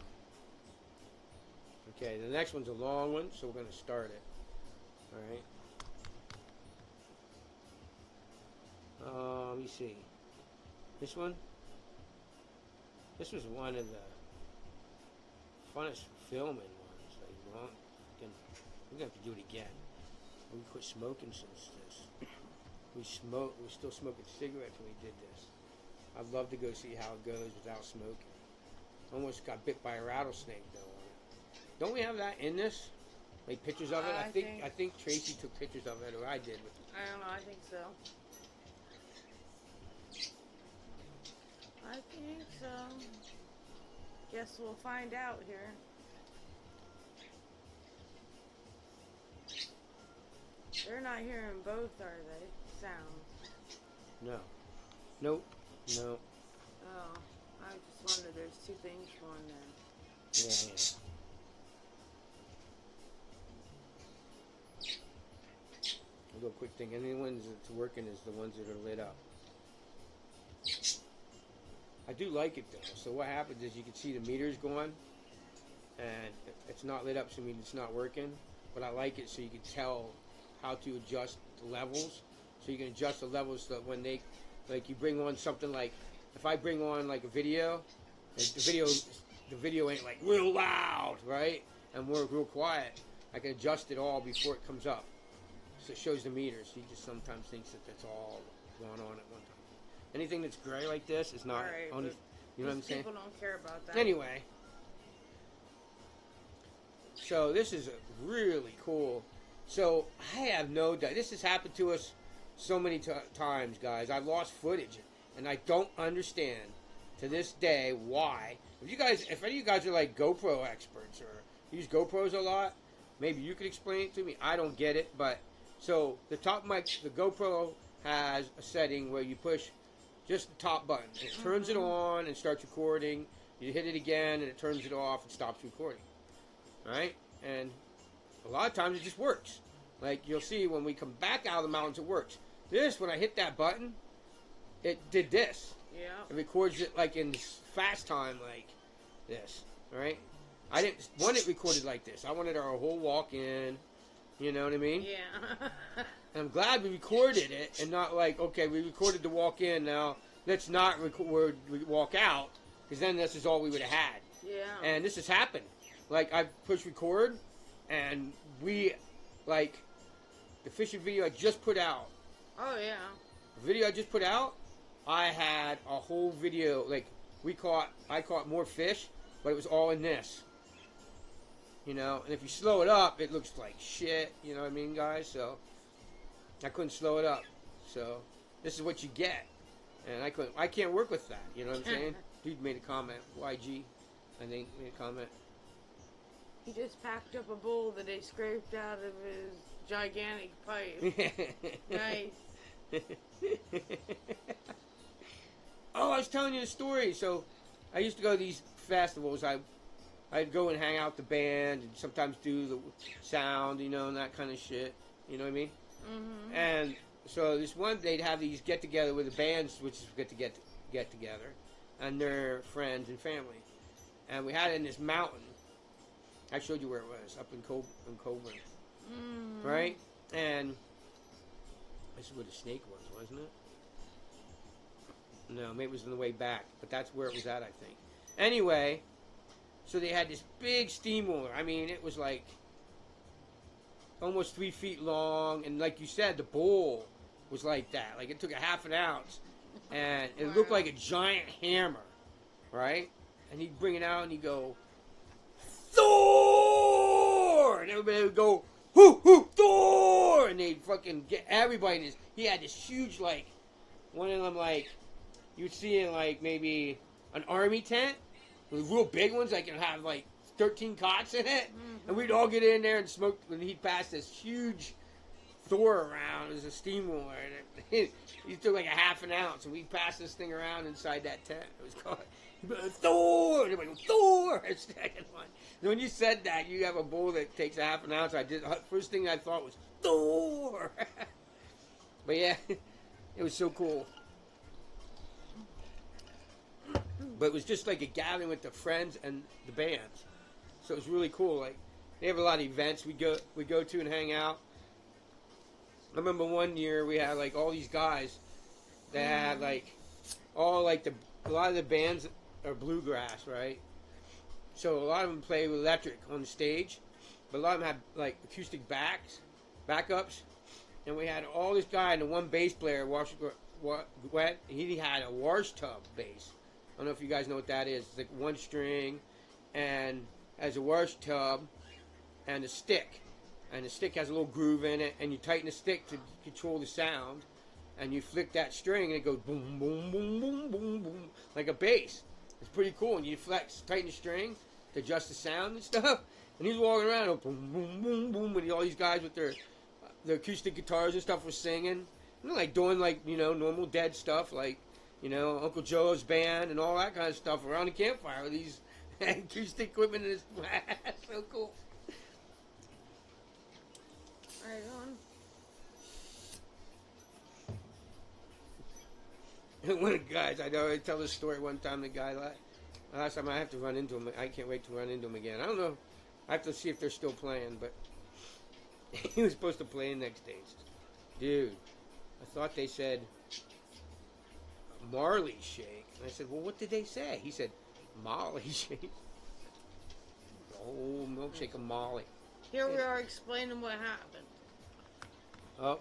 Okay, the next one's a long one, so we're going to start it. All right. Let me see. This one. This was one of the funnest filming ones. Like, we're gonna have to do it again. We quit smoking since this. We're still smoking cigarettes when we did this. I'd love to go see how it goes without smoking. Almost got bit by a rattlesnake though on it. Don't we have that in this? Like pictures of it? I think Tracy took pictures of it, or I did. I don't know, I think so. I think so. Guess we'll find out here. They're not hearing both, are they? Sounds. No. Nope. No. Oh, I just wondered there's two things going there. Yeah. A little quick thing. Any ones that's working is the ones that are lit up. I do like it though. So what happens is you can see the meters going, and it's not lit up, so I mean it's not working. But I like it so you can tell how to adjust the levels. So you can adjust the levels so that when they, like you bring on something like, if I bring on like a video, the video ain't like real loud, right? And we're real quiet. I can adjust it all before it comes up. So it shows the meters. He just sometimes thinks that that's all going on at one time. Anything that's gray like this is not Right, only, you know what I'm saying? People don't care about that. Anyway, so this is really cool. So I have no doubt. This has happened to us so many times, guys. I've lost footage, and I don't understand to this day why. If any of you guys are like GoPro experts or use GoPros a lot, maybe you could explain it to me. I don't get it, but so the top mic, the GoPro has a setting where you push just the top button. It turns it on and starts recording. You hit it again, and it turns it off and stops recording. Right? And a lot of times it just works. Like you'll see when we come back out of the mountains, it works. This, when I hit that button, it did this. Yeah. It records it like in fast time, like this. Right? I didn't want it recorded like this. I wanted our whole walk in. You know what I mean? Yeah. And I'm glad we recorded it and not like, okay, we recorded the walk in, now let's not walk out, because then this is all we would have had. Yeah. And this has happened. Like, I push record, and we, like, the fishing video I just put out. Oh, yeah. The video I just put out, I had a whole video, like, I caught more fish, but it was all in this. You know, and if you slow it up, it looks like shit, you know what I mean, guys? So, I couldn't slow it up. So, this is what you get. And I can't work with that, you know what I'm saying? Dude made a comment, YG, I think, made a comment. He just packed up a bowl that he scraped out of his gigantic pipe. Nice. Oh, I was telling you the story. So, I used to go to these festivals. I'd go and hang out with the band and sometimes do the sound, you know, and that kind of shit. You know what I mean? Mm-hmm. And so this one, they'd have these get together with the bands, which is get together, and their friends and family. And we had it in this mountain. I showed you where it was, up in Coburn. Mm-hmm. Right? And this is where the snake was, wasn't it? No, maybe it was on the way back, but that's where it was at, I think. Anyway, so they had this big steamroller. I mean, it was like almost 3 feet long, and like you said, the bowl was like that. Like, it took a half an ounce, and it looked like a giant hammer, right? And he'd bring it out, and he'd go, Thor! And everybody would go, hoo, hoo, Thor! And they'd fucking get everybody in his... He had this huge, like, one of them, like, you'd see in, like, maybe an army tent, with real big ones, like, it'd have, like, 13 cots in it. Mm-hmm. And we'd all get in there and smoke, and he'd pass this huge Thor around as a steamroller. And he took, like, a half an ounce, and we'd pass this thing around inside that tent. It was called... Thor! And everybody goes, Thor! Second one. And when you said that, you have a bowl that takes a half an ounce. First thing I thought was, Thor! But yeah, it was so cool. But it was just like a gathering with the friends and the bands. So it was really cool. Like, they have a lot of events we go to and hang out. I remember one year we had like all these guys that had like all like a lot of the bands are bluegrass, right? So a lot of them play with electric on the stage, but a lot of them had like acoustic backups, and we had all this guy and the one bass player, he had a wash tub bass. I don't know if you guys know what that is. It's like one string and has a wash tub and a stick. And the stick has a little groove in it, and you tighten the stick to control the sound, and you flick that string, and it goes boom, boom, boom, boom, boom, boom, like a bass. It's pretty cool. And you tighten the string to adjust the sound and stuff. And he's walking around, boom, boom, boom, boom, and all these guys with their acoustic guitars and stuff were singing. And they're like doing like, you know, normal Dead stuff, like, you know, Uncle Joe's band and all that kind of stuff around the campfire with these acoustic equipment in his so cool. Right on. One of the guys, I tell this story one time, the guy, last time I have to run into him, I can't wait to run into him again. I don't know, I have to see if they're still playing, but he was supposed to play next day. Dude, I thought they said Marley shake. And I said, well, what did they say? He said, Molly shake. Oh, milkshake of Molly. Here we are explaining what happened. Oh.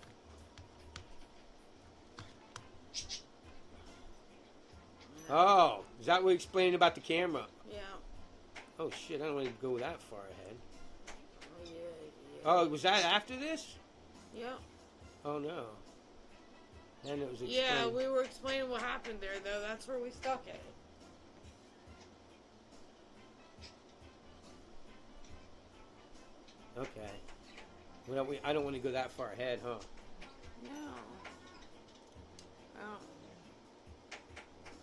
Oh, is that what you explained about the camera? Yeah. Oh, shit, I don't want to go that far ahead. Oh, yeah. Oh, was that after this? Yeah. Oh, no. And it was explained. Yeah, we were explaining what happened there, though. That's where we stuck it. Okay. Well, I don't want to go that far ahead, huh? No.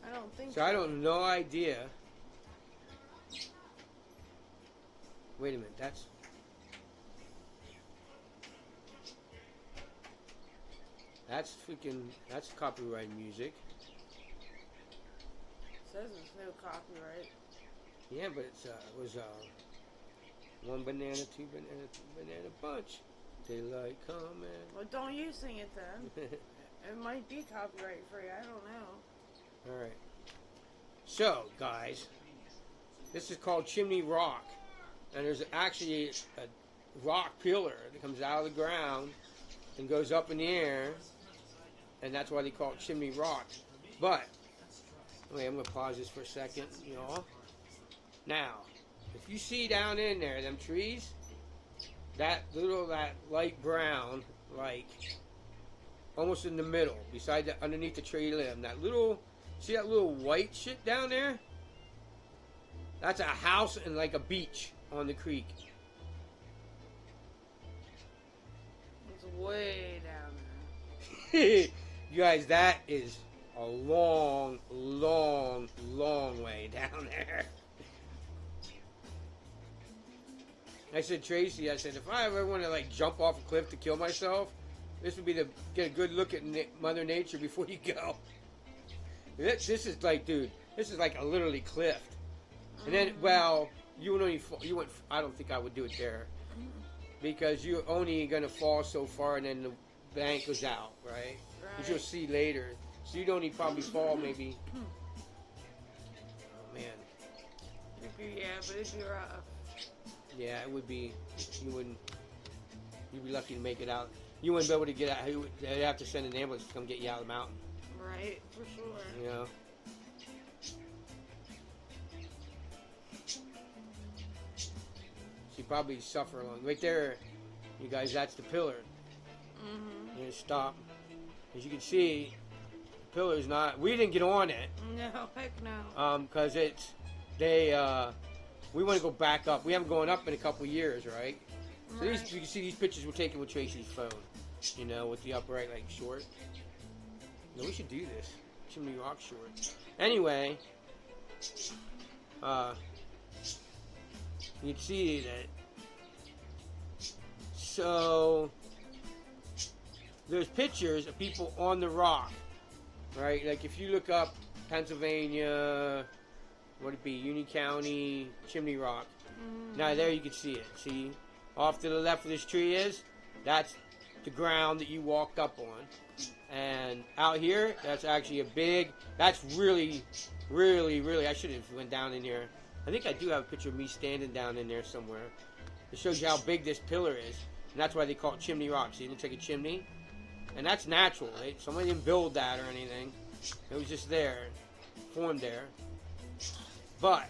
I don't think so. So I don't no idea. Wait a minute, that's copyright music. It says there's no copyright. Yeah, but it was one banana, two banana bunch. Daylight coming. Well, don't you sing it then. It might be copyright free. I don't know. All right. So, guys, This is called Chimney Rock. And there's actually a rock pillar that comes out of the ground and goes up in the air. And that's why they call it Chimney Rock. But, wait, I'm going to pause this for a second, y'all. Now, if you see down in there, them trees, that light brown, like, almost in the middle, beside the, underneath the tree limb, see that little white shit down there? That's a house and like a beach on the creek. It's way down there. You guys, that is a long, long, long way down there. I said, Tracy, if I ever want to like jump off a cliff to kill myself, this would be to get a good look at Mother Nature before you go. This is like, dude, this is like a literally cliff. And then, well, you wouldn't. I don't think I would do it there because you're only gonna fall so far, and then the bank goes out, right? Which you'll see later. So you'd only probably fall maybe. Oh man. Yeah, but it'd be rough. Yeah, it would be. You'd be lucky to make it out. You wouldn't be able to get out. They'd have to send an ambulance to come get you out of the mountain. Right, for sure. You know. She probably suffer along. Right there, you guys. That's the pillar. Mm-hmm. And stop. As you can see, the pillar's not. We didn't get on it. No, heck no. Because we want to go back up. We haven't gone up in a couple years, right? So you can see these pictures we're taking with Tracy's phone, you know, with the upright like short. No, we should do this. Chimney Rock short. Anyway, you can see that. So there's pictures of people on the rock, right? Like if you look up Pennsylvania, what would it be? Union County, Chimney Rock. Now there you can see it. See? Off to the left of this tree that's the ground that you walked up on. And out here, that's actually that's really, really, really, I should have went down in there. I think I do have a picture of me standing down in there somewhere. It shows you how big this pillar is. And that's why they call it Chimney Rock. See, it looks like a chimney. And that's natural. Somebody didn't build that or anything. It was just there, formed there. But,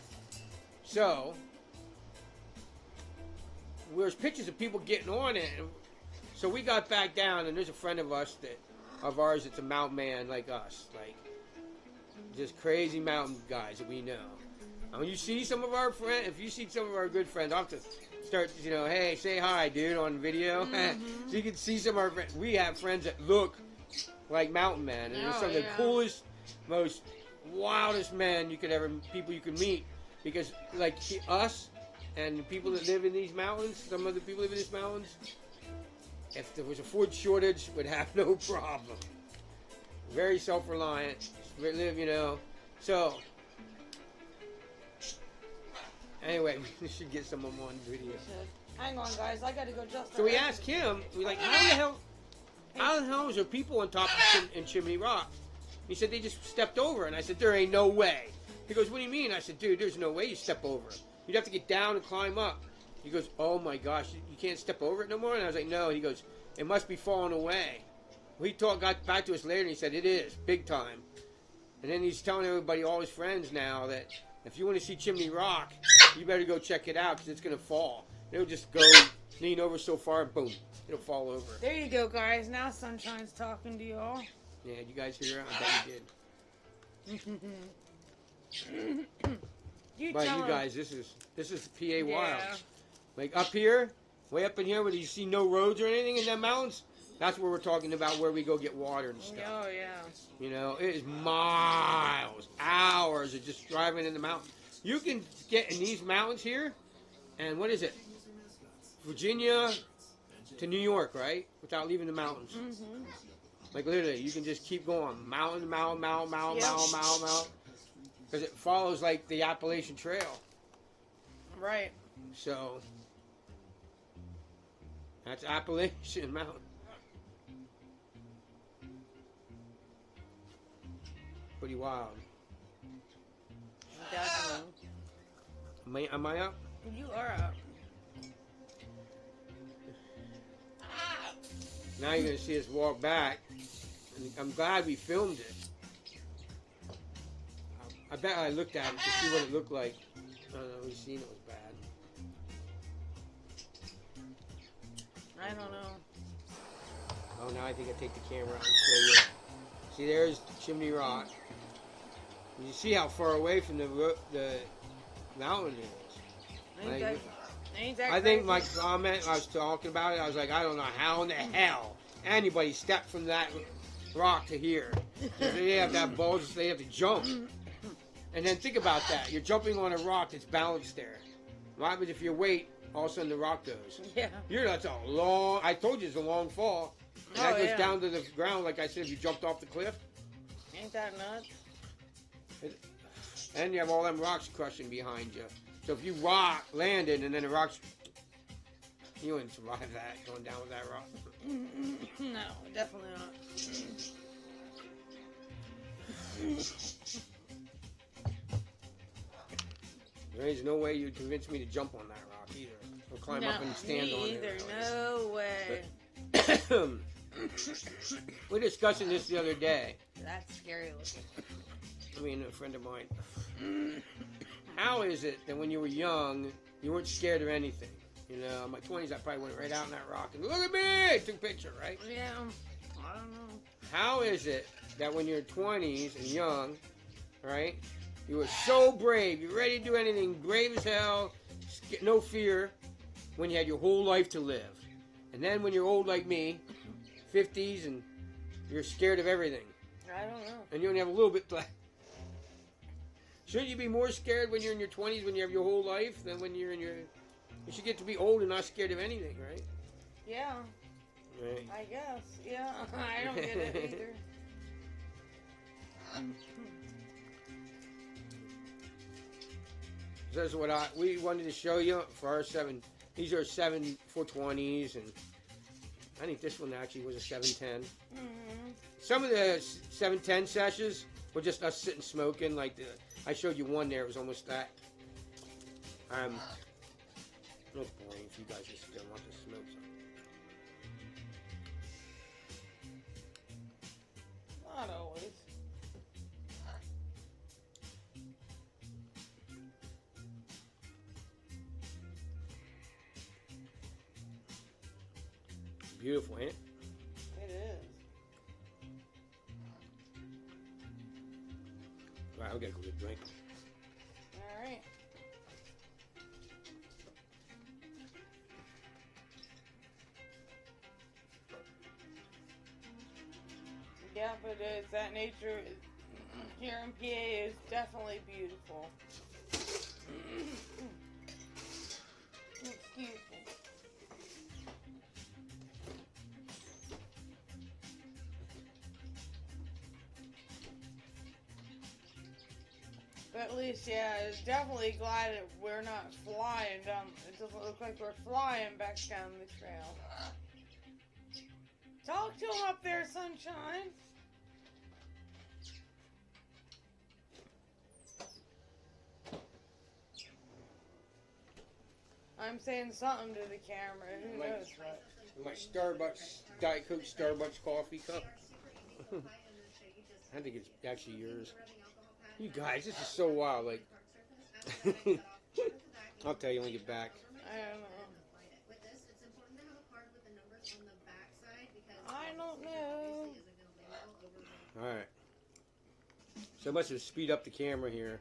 so, there's pictures of people getting on it. So we got back down, and there's a friend of ours that's a mountain man like us. Like, just crazy mountain guys that we know. And when you see some of our friends, if you see some of our good friends, I'll have to start, hey, say hi, dude, on video. So you can see some of our friends. We have friends that look like mountain men. And they're some of the coolest, most wildest people you could meet. Because, like, us and the people that live in these mountains, some of the people live in these mountains, if there was a food shortage, would have no problem. Very self-reliant, live, So, anyway, we should get some of them on video. Hang on, guys. I gotta go just. So we asked him, we're like, how the hell is there people on top of Chimney Rock? He said they just stepped over, and I said, there ain't no way. He goes, what do you mean? I said, dude, there's no way you step over. You'd have to get down and climb up. He goes, oh my gosh, you can't step over it no more? And I was like, no. He goes, it must be falling away. Well, he got back to us later, and he said, it is, big time. And then he's telling everybody, all his friends now, that if you want to see Chimney Rock, you better go check it out, because it's going to fall. It'll just go lean over so far, and boom, it'll fall over. There you go, guys. Now Sunshine's talking to y'all. Yeah, did you guys hear it? I bet you did. But you guys, this is PA Wild. Like up here, way up in here, where you see no roads or anything in the mountains, that's where we're talking about where we go get water and stuff. Oh yeah. It is miles, hours of just driving in the mountains. You can get in these mountains here, and what is it? Virginia to New York, right? Without leaving the mountains. Mm-hmm. Like literally, you can just keep going, mountain, because it follows like the Appalachian Trail. Right. So that's Appalachian Mountain. Pretty wild. Definitely. Am I up? You are up. Now you're gonna see us walk back. And I'm glad we filmed it. I bet I looked at it to see what it looked like. I don't know, we seen it was bad. I don't know. Oh, now I think I take the camera out and show you. See, there's Chimney Rock. You see how far away from the mountain it is. Ain't that I think my crazy? comment, I was talking about it, I was like, I don't know how in the hell anybody stepped from that rock to here. They have that bulge, they have to jump. And then think about that. You're jumping on a rock that's balanced there. What happens if your weight, all of a sudden the rock goes? Yeah. That's a long, I told you it's a long fall. And that goes down to the ground, like I said, if you jumped off the cliff. Ain't that nuts? And you have all them rocks crushing behind you. So if you landed and then the rocks, you wouldn't survive that, going down with that rock. No, definitely not. There's no way you'd convince me to jump on that rock either. Or climb up and stand on either. it. No way. We're discussing this the other day. That's scary looking. I mean, a friend of mine. How is it that when you were young, you weren't scared of anything? You know, in my 20s, I probably went right out in that rock and look at me! Took a picture, right? Yeah, I don't know. How is it that when you're 20s and young, right, you were so brave, you're ready to do anything, brave as hell, no fear, when you had your whole life to live? And then when you're old like me, 50s, and you're scared of everything. I don't know. And you only have a little bit left. Shouldn't you be more scared when you're in your 20s, when you have your whole life, than when you're in your... You should get to be old and not scared of anything, right? Yeah. Right. I guess. Yeah. I don't get it either. That's what we wanted to show you for our these are 7 420s, and I think this one actually was a 710. Mm-hmm. Some of the 710 sessions were just us sitting smoking, like I showed you one there, it was almost that. No boring if you guys just still want to smoke something. Not always. Beautiful, ain't it? It is. All right, we gotta go get a drink. All right. Yeah, but that nature here in PA is definitely beautiful. Excuse me. But at least, yeah, it's definitely glad that we're not flying down. It doesn't look like we're flying back down the trail. Talk to him up there, sunshine. I'm saying something to the camera. Who knows what? My Starbucks, Diet Coke Starbucks coffee cup. I think it's actually yours. You guys, this is so wild. Like, I'll tell you when we get back. I don't know. Alright. So I must have speed up the camera here.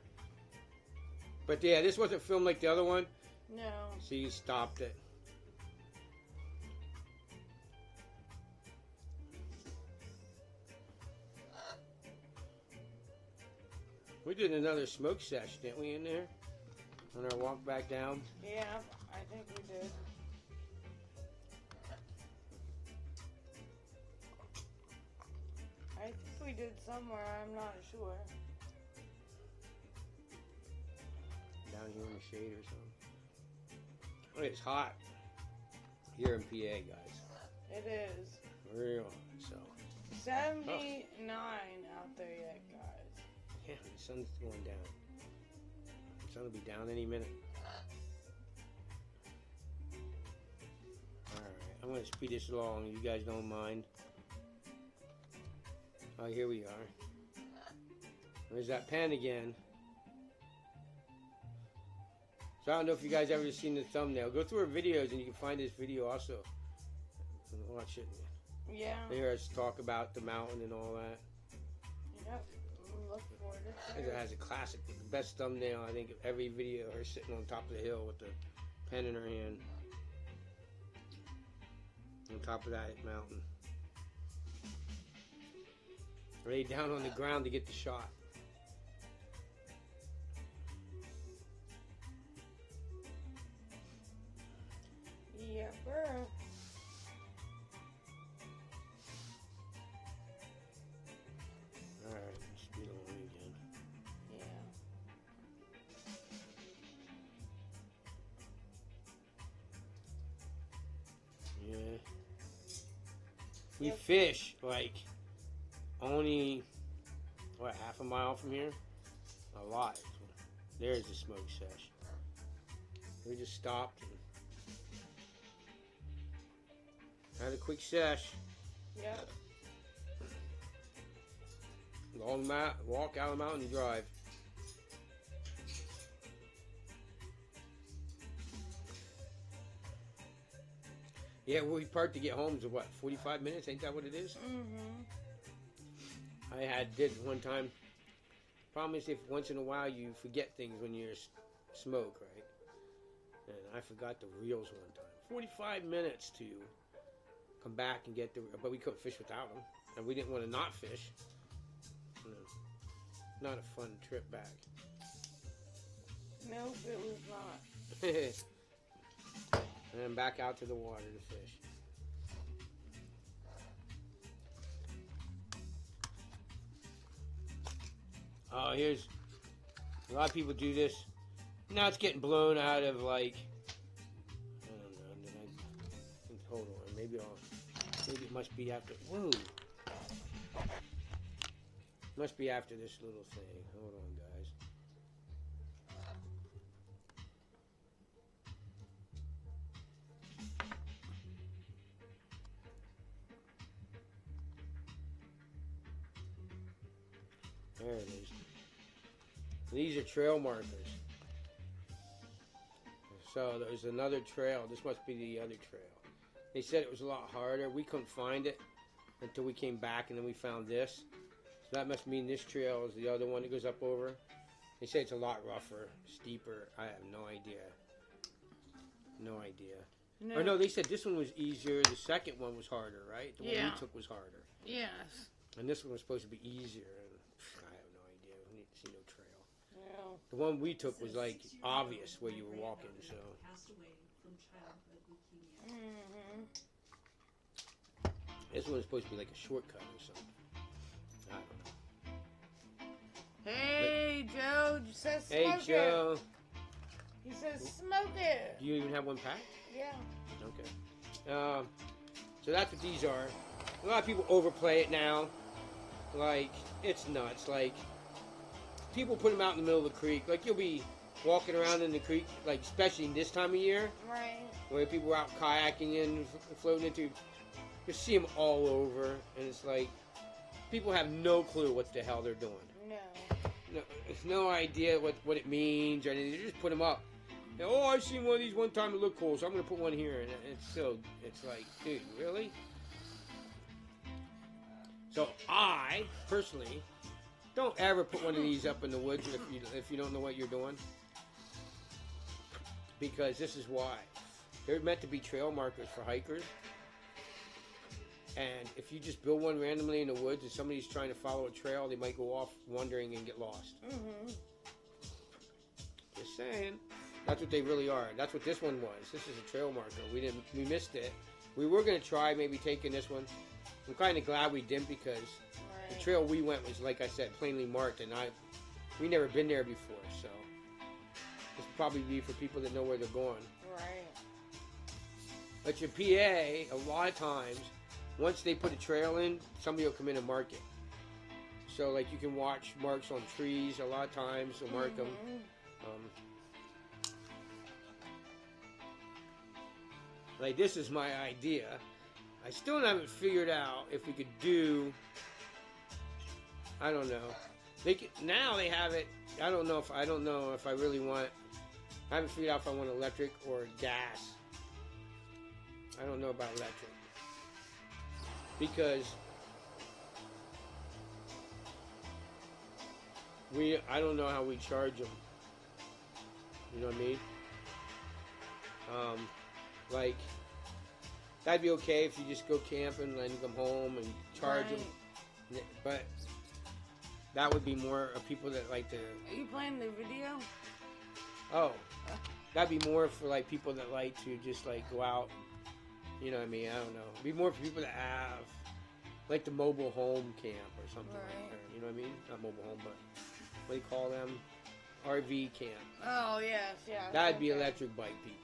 But yeah, this wasn't filmed like the other one. No. So you stopped it. We did another smoke sesh, didn't we, in there? On our walk back down? Yeah, I think we did. I think we did somewhere, I'm not sure. Down here in the shade or something. Oh, it's hot here in PA, guys. It is. Real hot, so. 79 out there yet, guys. Yeah, the sun's going down. The sun will be down any minute. Alright, I'm going to speed this along. You guys don't mind. Oh, here we are. There's that pen again. So I don't know if you guys ever seen the thumbnail. Go through our videos and you can find this video also. Watch it. Yeah. They hear us talk about the mountain and all that. Yep. Look for it. It has a classic, the best thumbnail I think of every video. Her sitting on top of the hill with the pen in her hand. On top of that mountain. Laid down on the ground to get the shot. Yeah, bro. Alright, let's speed along again. Yeah. Yeah. We fish like only what, half a mile from here? A lot. There's the smoke sesh. We just stopped and had a quick sesh. Yep. Long walk out of the mountain and drive. Yeah, we parked to get home is what, 45 minutes? Ain't that what it is? Mm-hmm. I did one time. Problem is, if once in a while you forget things when you're smoke, right? And I forgot the reels one time. 45 minutes to come back and get the, but we couldn't fish without them, and we didn't want to not fish. No, not a fun trip back. Nope, it was not. And then back out to the water to fish. Oh, here's a lot of people do this. Now it's getting blown out of like, I don't know. Hold on, maybe it must be after. Whoa, must be after this little thing. Hold on, guys. There it is. These are trail markers. So there's another trail. This must be the other trail. They said it was a lot harder. We couldn't find it until we came back, and then we found this. So that must mean this trail is the other one that goes up over. They say it's a lot rougher, steeper. I have no idea. No idea. No. Or no, they said this one was easier. The second one was harder, right? The one we took was harder. Yes. And this one was supposed to be easier. And I have no idea. We need to see no trail. No. The one we took was like obvious where you were walking, so. Mm-hmm. This one was supposed to be like a shortcut or something. I don't know. Hey, Joe, you said smoke Hey, Joe. it. He says smoke it. Do you even have one packed? Yeah. Okay. So that's what these are. A lot of people overplay it now. Like, it's nuts. Like, people put them out in the middle of the creek. Like, you'll be walking around in the creek, like, especially this time of year, Right. where people are out kayaking and floating into. You see them all over, and it's like, people have no clue what the hell they're doing. No idea what it means or anything. They just put them up. And, oh, I seen one of these one time. It looked cool, so I'm gonna put one here. And it's like, dude, really? So I personally don't ever put one of these up in the woods if you don't know what you're doing, because this is why. They're meant to be trail markers for hikers. And if you just build one randomly in the woods and somebody's trying to follow a trail, they might go off wandering and get lost. Mm-hmm. Just saying. That's what they really are. That's what this one was. This is a trail marker. We missed it. We were going to try maybe taking this one. I'm kind of glad we didn't, because the trail we went was, like I said, plainly marked, and we never been there before, so this will probably be for people that know where they're going. Right. But your PA, a lot of times, once they put a trail in, somebody will come in and mark it. So, like, you can watch marks on trees a lot of times. They'll mark them. Like, this is my idea. I still haven't figured out if we could do, I don't know. Now they have it. I don't know if I really want. I haven't figured out if I want electric or gas. I don't know about electric because I don't know how we charge them. You know what I mean? Like, that'd be okay if you just go camping and then you come home and charge them. But that would be more of people that like to. Are you playing the video? Oh, that'd be more for like people that like to just like go out. You know what I mean? I don't know. It'd be more for people that have like the mobile home camp or something like that. You know what I mean? Not mobile home, but what do you call them? RV camp. Oh, yes, yeah. That'd be electric bike people.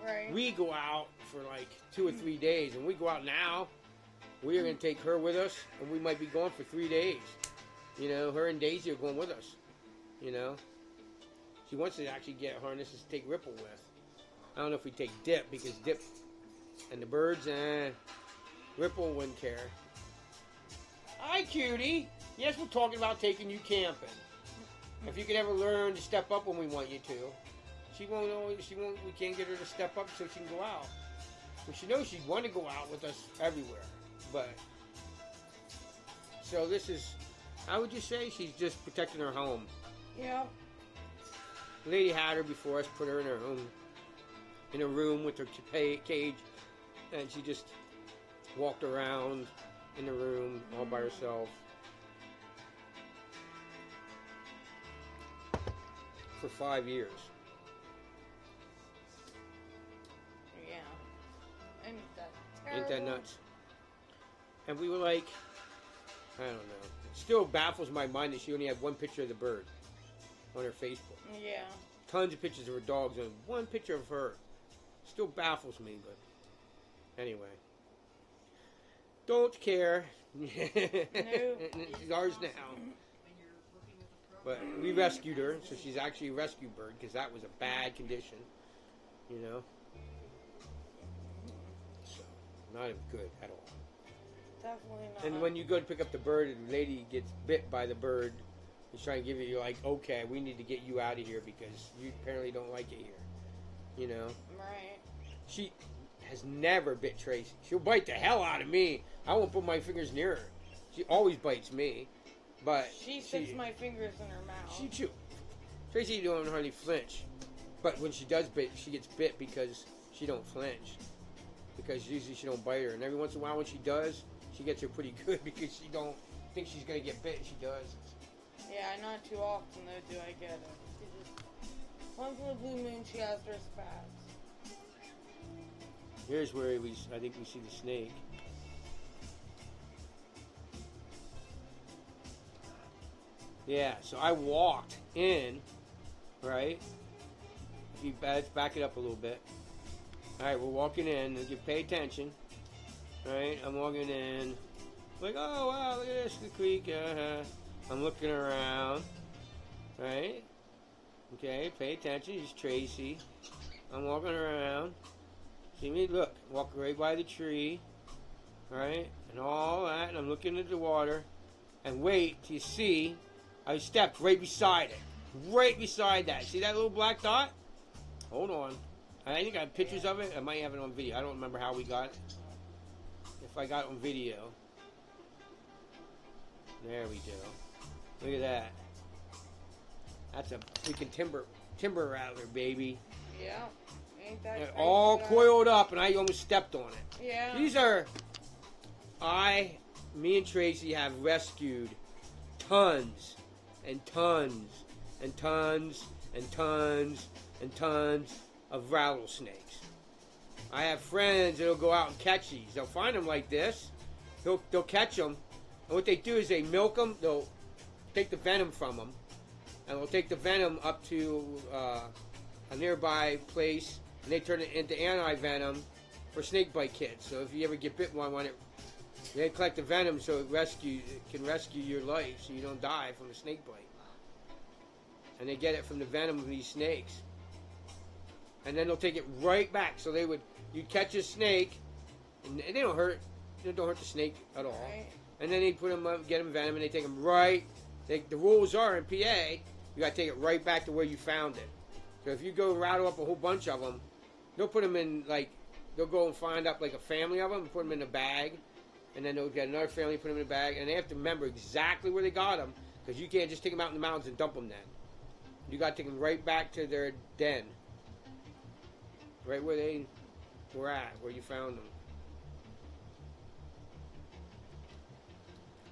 Right. We go out for like 2 or 3 days, and we go out now. We are going to take her with us, and we might be gone for 3 days. You know, her and Daisy are going with us. You know, she wants to actually get harnesses to take Ripple with. I don't know if we take Dip, because Dip and the birds, Ripple wouldn't care. Hi, cutie. Yes, we're talking about taking you camping. If you could ever learn to step up when we want you to. She won't. We can't get her to step up so she can go out. Well, she knows she'd want to go out with us everywhere. But, so this is, how would you say? She's just protecting her home. Yeah. Lady had her before us, put her in her home, in a room with her cage, and she just walked around in the room all by herself. For 5 years. Yeah. Ain't that terrible? Ain't that nuts? And we were like, I don't know. It still baffles my mind that she only had one picture of the bird on her Facebook. Yeah. Tons of pictures of her dogs and one picture of her. Still baffles me, but anyway. Don't care. No. She's ours now. But we rescued her, so she's actually a rescue bird, because that was a bad condition, you know? So, not good at all. Definitely not. And when you go to pick up the bird and the lady gets bit by the bird, he's trying to give it, you're like, okay, we need to get you out of here because you apparently don't like it here, you know? Right. She has never bit Tracy. She'll bite the hell out of me. I won't put my fingers near her. She always bites me. But she sticks my fingers in her mouth. She chew. Tracy don't hardly flinch, but when she does bit, she gets bit because she don't flinch. Because usually she don't bite her, and every once in a while when she does, she gets her pretty good because she don't think she's gonna get bit, and she does. Yeah, not too often though do I get it. She just, once in a blue moon, she has her spats. Here's where I think we see the snake. Yeah, so I walked in, right? Let's back it up a little bit. All right, we're walking in. You pay attention. All right, I'm walking in. Like, oh, wow, look at this, the creek. I'm looking around. Right? Okay, pay attention. It's Tracy. I'm walking around. See me? Look, walk right by the tree. Right? And all that. And I'm looking at the water. And wait till you see. I stepped right beside it. Right beside that. See that little black dot? Hold on. I think I have pictures of it. I might have it on video. I don't remember how we got it. If I got it on video. There we go. Look at that. That's a freaking timber rattler, baby. Yeah. Ain't that crazy? All coiled up, and I almost stepped on it. Yeah. These are... Me and Tracy have rescued tons and tons and tons and tons and tons of rattlesnakes. I have friends that'll go out and catch these. They'll find them like this. They'll catch them. And what they do is they milk them. They'll take the venom from them. And they'll take the venom up to a nearby place. And they turn it into anti-venom for snake bite kits. So if you ever get bit by one, they collect the venom so it can rescue your life so you don't die from a snake bite. And they get it from the venom of these snakes. and then they'll take it right back. So you'd catch a snake, and they don't hurt the snake at all. Right. And then they put them up, get them venom, and they take them right. The rules are in PA, you got to take it right back to where you found it. So if you go rattle up a whole bunch of them, they'll put them in, like, they'll go and find up like a family of them and put them in a bag. And then they'll get another family, put them in a bag. And they have to remember exactly where they got them, because you can't just take them out in the mountains and dump them then. You got to take them right back to their den. Right where they were at, where you found them.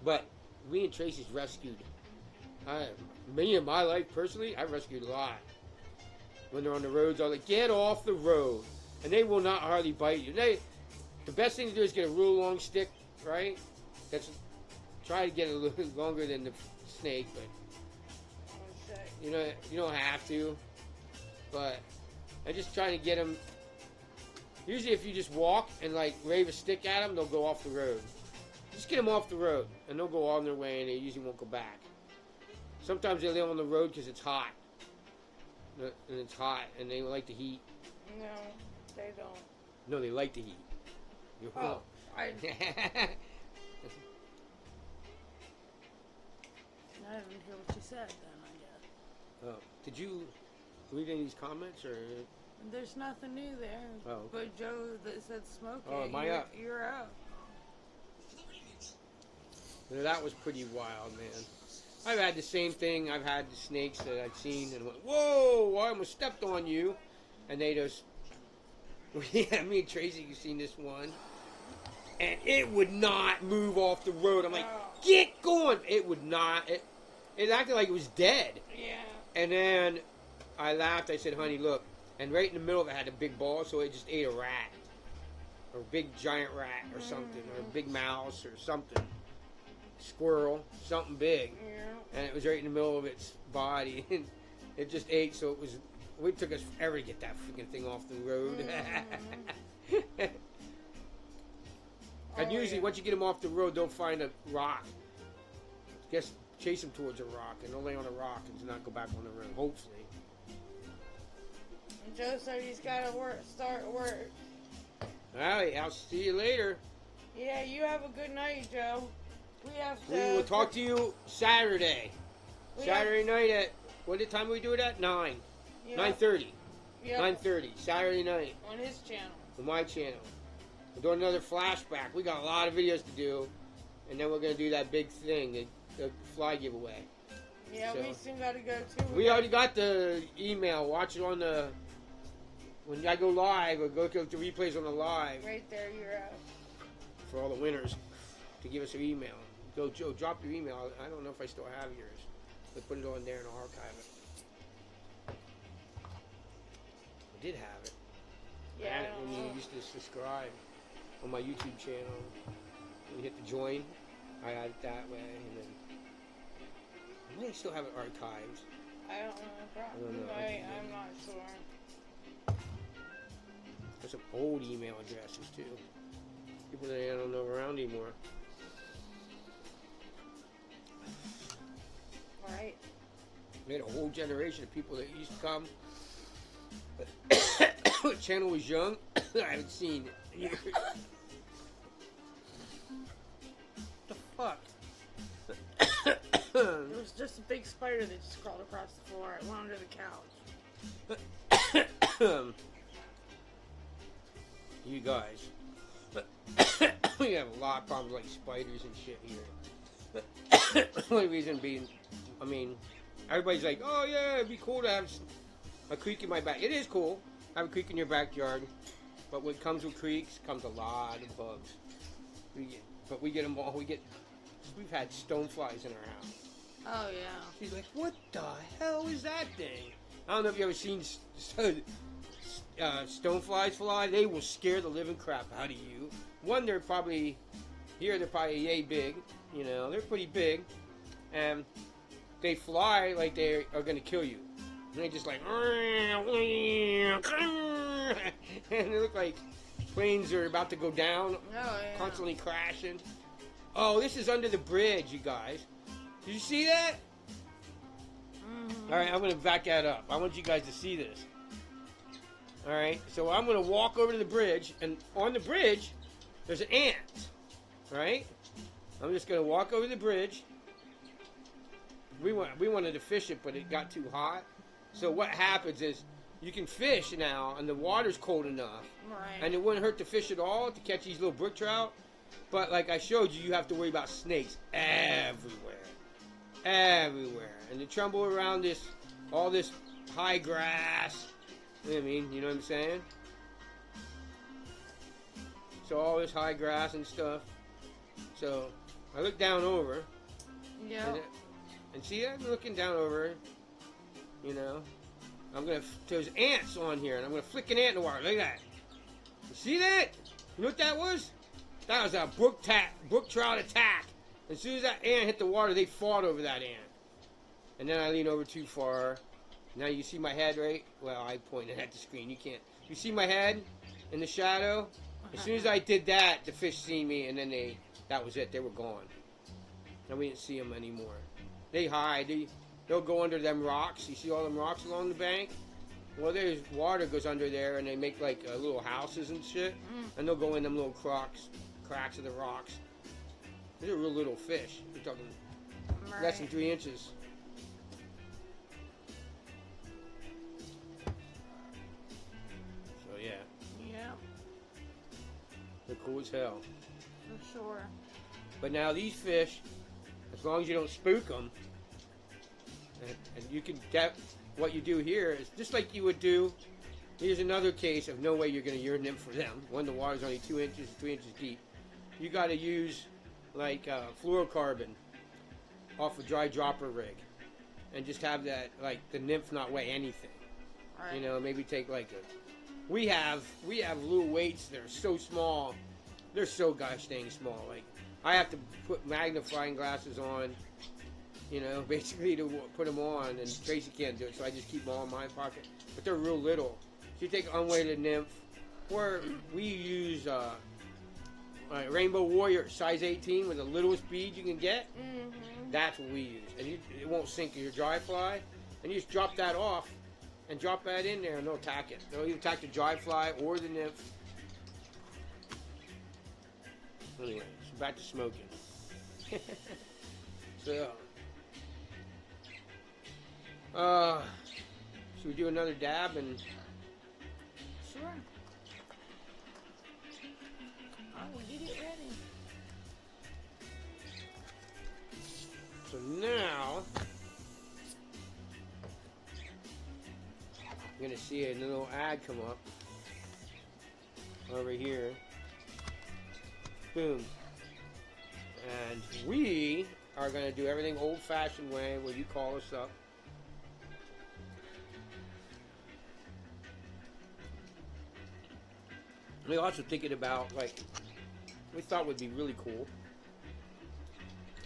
But me and Tracy's rescued. Me in my life personally, I rescued a lot. When they're on the roads, I'm like, get off the road. And they will not hardly bite you. The best thing to do is get a real long stick, right? Try to get it a little longer than the snake, but you don't have to. But I just try to get them. Usually, if you just walk and like wave a stick at them, they'll go off the road. Just get them off the road, and they'll go on their way, and they usually won't go back. Sometimes they live on the road because it's hot. And it's hot, and they like the heat. No, they don't. No, they like the heat. Oh, I didn't hear what you said then, I guess. Oh, did you read any of these comments, or? There's nothing new there. Oh. But Joe that said smoke Oh, it, am I up? You're out. That was pretty wild, man. I've had the same thing. I've had the snakes that I've seen and went, whoa, I almost stepped on you. And they just, yeah, me and Tracy, you've seen this one. And it would not move off the road. I'm like, get going. It would not. It acted like it was dead. Yeah. And then I laughed. I said, honey, look. And right in the middle of it had a big ball, so it just ate a rat. Or a big giant rat or something. Or a big mouse or something. Squirrel, something big. Yeah. And it was right in the middle of its body. And it just ate, so it took us forever to get that freaking thing off the road. And usually, once you get them off the road, they'll find a rock. Just chase them towards a rock, and they'll lay on a rock and not go back on the road, hopefully. Joe said he's got to start work. All right, I'll see you later. Yeah, you have a good night, Joe. We will talk to you Saturday. Saturday night at, what time do we do it at? 9. Yep. 9:30. Yep. 9:30, Saturday night. On his channel. On my channel. We're doing another flashback. We got a lot of videos to do. And then we're going to do that big thing, the fly giveaway. Yeah, So, we still got to go too. We already got the email. Watch it on the, when I go live, or go to the replays on the live. Right there, you're out. For all the winners to give us an email. Go, Joe, drop your email. I don't know if I still have yours. But put it on there and I'll archive it. I did have it. Yeah, I had it when you used to subscribe on my YouTube channel. You hit the join. I had it that way. And then I might still have it archived. I don't know. Probably. I'm not sure. There's some old email addresses too. People that I don't know around anymore. Right. We had a whole generation of people that used to come. The channel was young. I haven't seen it. What the fuck? It was just a big spider that just crawled across the floor. It went under the couch. You guys. We have a lot of problems like spiders and shit here. The only reason being, I mean, everybody's like, oh yeah, it'd be cool to have a creek in my back. It is cool. Have a creek in your backyard. But when it comes with creeks, comes a lot of bugs. We get them all. We've had stoneflies in our house. Oh yeah. She's like, what the hell is that thing? I don't know if you ever seen stoneflies fly. They will scare the living crap out of you. One, they're probably yay big. You know, they're pretty big. And they fly like they are going to kill you. And they just like, and they look like planes are about to go down. Oh, yeah. Constantly crashing. Oh, this is under the bridge, you guys. Did you see that? Mm-hmm. All right, I'm going to back that up. I want you guys to see this. All right, so I'm gonna walk over to the bridge, and on the bridge, there's an ant. Right? I'm just gonna walk over the bridge. We wanted to fish it, but it got too hot. So what happens is you can fish now, and the water's cold enough, Right. and it wouldn't hurt to fish at all to catch these little brook trout. But like I showed you, you have to worry about snakes everywhere, and they tremble around all this high grass. You know what I mean? You know what I'm saying? So all this high grass and stuff. So I look down over. Yeah. And see, I'm looking down over. You know, there's ants on here, and I'm gonna flick an ant in the water. Look at that. You see that? You know what that was? That was a brook trout attack. As soon as that ant hit the water, they fought over that ant. And then I lean over too far. Now you see my head, right? Well, I pointed at the screen. You can't. You see my head in the shadow? As soon as I did that, the fish see me, and then that was it. They were gone. And we didn't see them anymore. They hide. They'll go under them rocks. You see all them rocks along the bank? Well, there's water goes under there, and they make like little houses and shit. And they'll go in them little cracks of the rocks. These are real little fish. We're talking less than 3 inches. So yeah, Yeah, they're cool as hell. for sure. But now these fish, as long as you don't spook them, and you can get what you do here is just like you would do. Here's another case of no way you're going to urine them for them. When the water's only 2 inches, 3 inches deep, you got to use like fluorocarbon off a dry dropper rig, and just have that like the nymph not weigh anything. Right. You know, maybe take like we have little weights that are so small. They're so gosh dang small. Like I have to put magnifying glasses on, you know, basically to put them on, and Tracy can't do it, so I just keep them all in my pocket. But they're real little. So you take an unweighted nymph, or we use Rainbow Warrior size 18 with the littlest bead you can get. That's what we use, and it won't sink in your dry fly. And you just drop that off, and drop that in there, and they'll attack it. They'll either attack the dry fly or the nymph. Anyway, so back to smoking. So, should we do another dab and? Sure. I will get it ready. So now, I'm gonna see a little ad come up over here. Boom. And we are gonna do everything old-fashioned way, where you call us up. We're also thinking about, like, we thought would be really cool,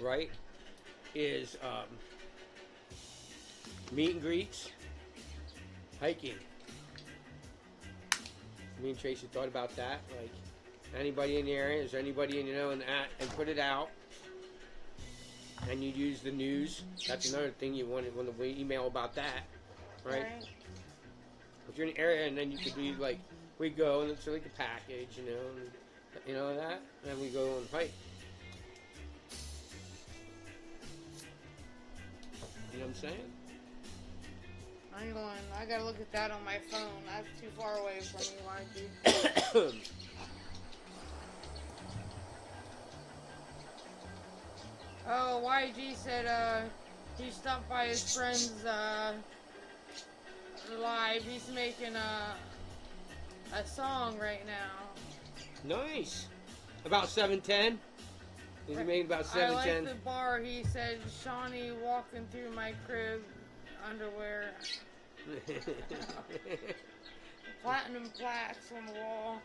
right? Is meet and greets, hiking. Me and Tracy thought about that. Like, anybody in the area, is there anybody in, and put it out. And you use the news. That's another thing you want to email about that, right? If you're in the area, and then you could be like, we go, and it's like a package, and that, and we go and hike. You know what I'm saying? I gotta look at that on my phone. That's too far away from me, YG. Oh, YG said he stopped by his friend's live. He's making a song right now. Nice. About 7:10. He's making about 7:10. I like the bar. He said, Shawnee walking through my crib, underwear. Platinum plaques on the wall.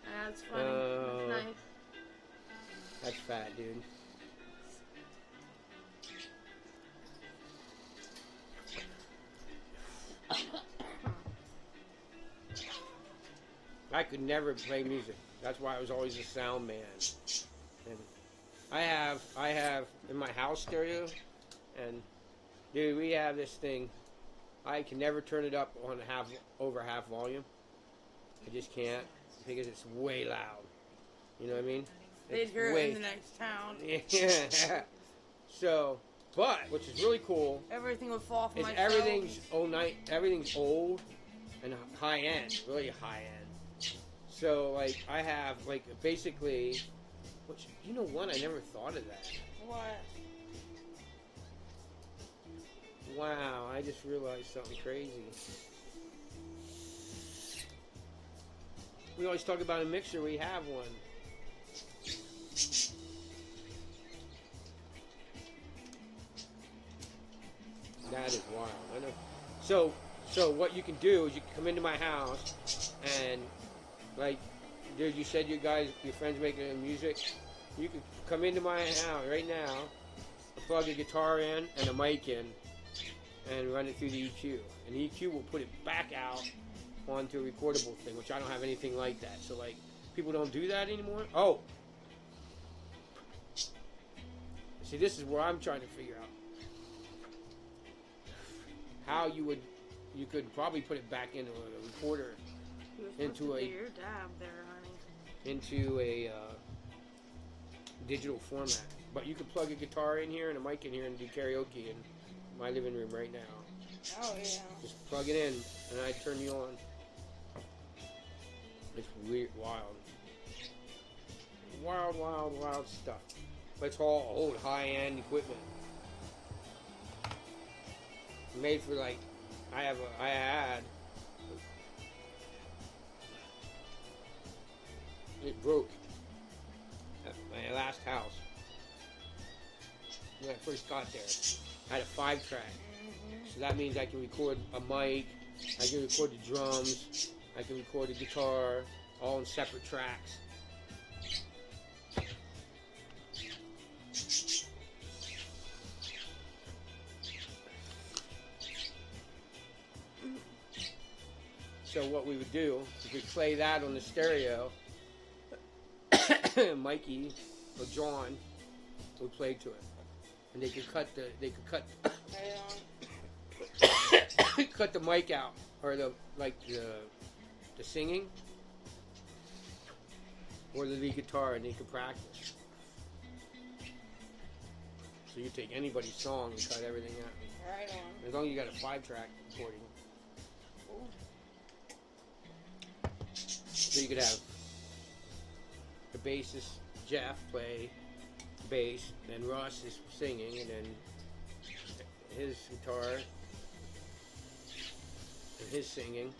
That's funny. That's nice. That's fat, dude. I could never play music. That's why I was always a sound man. And I have in my house stereo, and dude, we have this thing. I can never turn it up on over half volume. I just can't because it's way loud. You know what I mean? They'd hear it in the next town. Yeah. So, but which is really cool. Everything would fall from my everything's everything's old and high end, really high end. So like I have like basically, which you know what? I never thought of that. What? Wow, I just realized something crazy. We always talk about a mixer. We have one. That is wild. I know. So what you can do is you can come into my house and, like, dude, you said your friends making music. You can come into my house right now, plug a guitar in and a mic in, and run it through the EQ. And the EQ will put it back out onto a recordable thing, which I don't have anything like that. So, like, people don't do that anymore. Oh. See, this is where I'm trying to figure out how you could probably put it back into a recorder, into a your dab there, honey. Into a digital format. But you could plug a guitar in here and a mic in here and do karaoke in my living room right now. Oh yeah. Just plug it in and I turn you on. It's weird, wild stuff. But it's all old high-end equipment. Made for like, I had, it broke at my last house when I first got there. I had a 5-track, so that means I can record a mic, I can record the drums, I can record the guitar, all in separate tracks. So what we would do is we'd play that on the stereo. Mikey or John would play to it, and they could cut cut the mic out, or the singing, or the lead guitar, and they could practice. So you take anybody's song and cut everything out. Right on. As long as you got a 5-track recording. So you could have the bassist Jeff play bass, then Russ is singing, and then his guitar and his singing.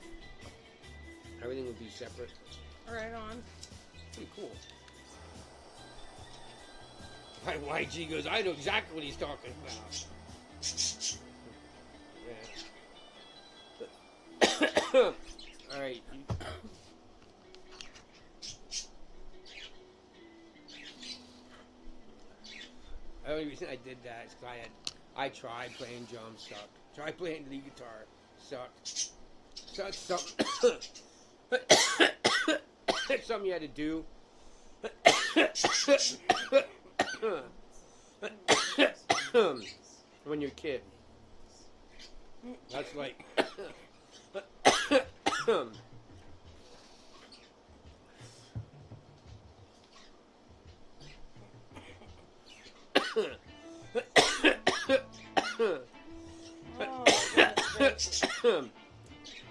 Everything would be separate. Right on. Pretty cool. My YG goes, I know exactly what he's talking about. Yeah. All right. The only reason I did that is because I tried playing drums, sucked. Tried playing lead guitar, sucked. Sucked. It's something you had to do. When you're a kid. That's like...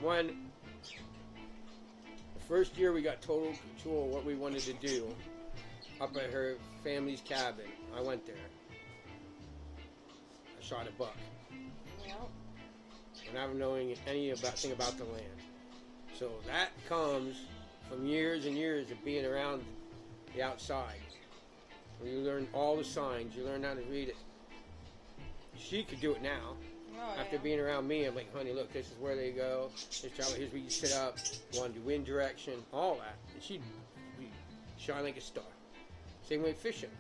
When the first year we got total control of what we wanted to do up at her family's cabin, I went there. I shot a buck. Yep. Without knowing anything about the land. So that comes from years and years of being around the outside. When you learn all the signs, you learn how to read it. She could do it now. Oh, After being around me, I'm like, honey, look, this is where they go. Here's where you sit up. One to wind direction, all that. And she'd shine like a star. Same way fishing.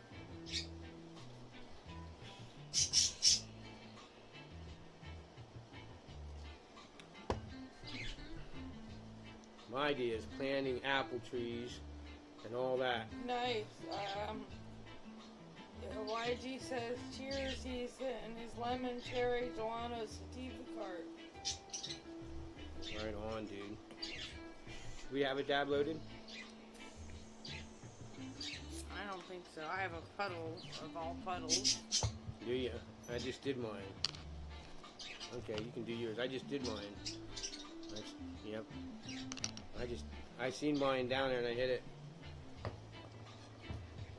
My idea is planting apple trees and all that. Nice. YG says, cheers, he's hitting his lemon cherry Delano sativa cart. Right on, dude. We have a dab loaded? I don't think so. I have a puddle of all puddles. Do you? I just did mine. Okay, you can do yours. I just did mine. Yep. I seen mine down there and I hit it.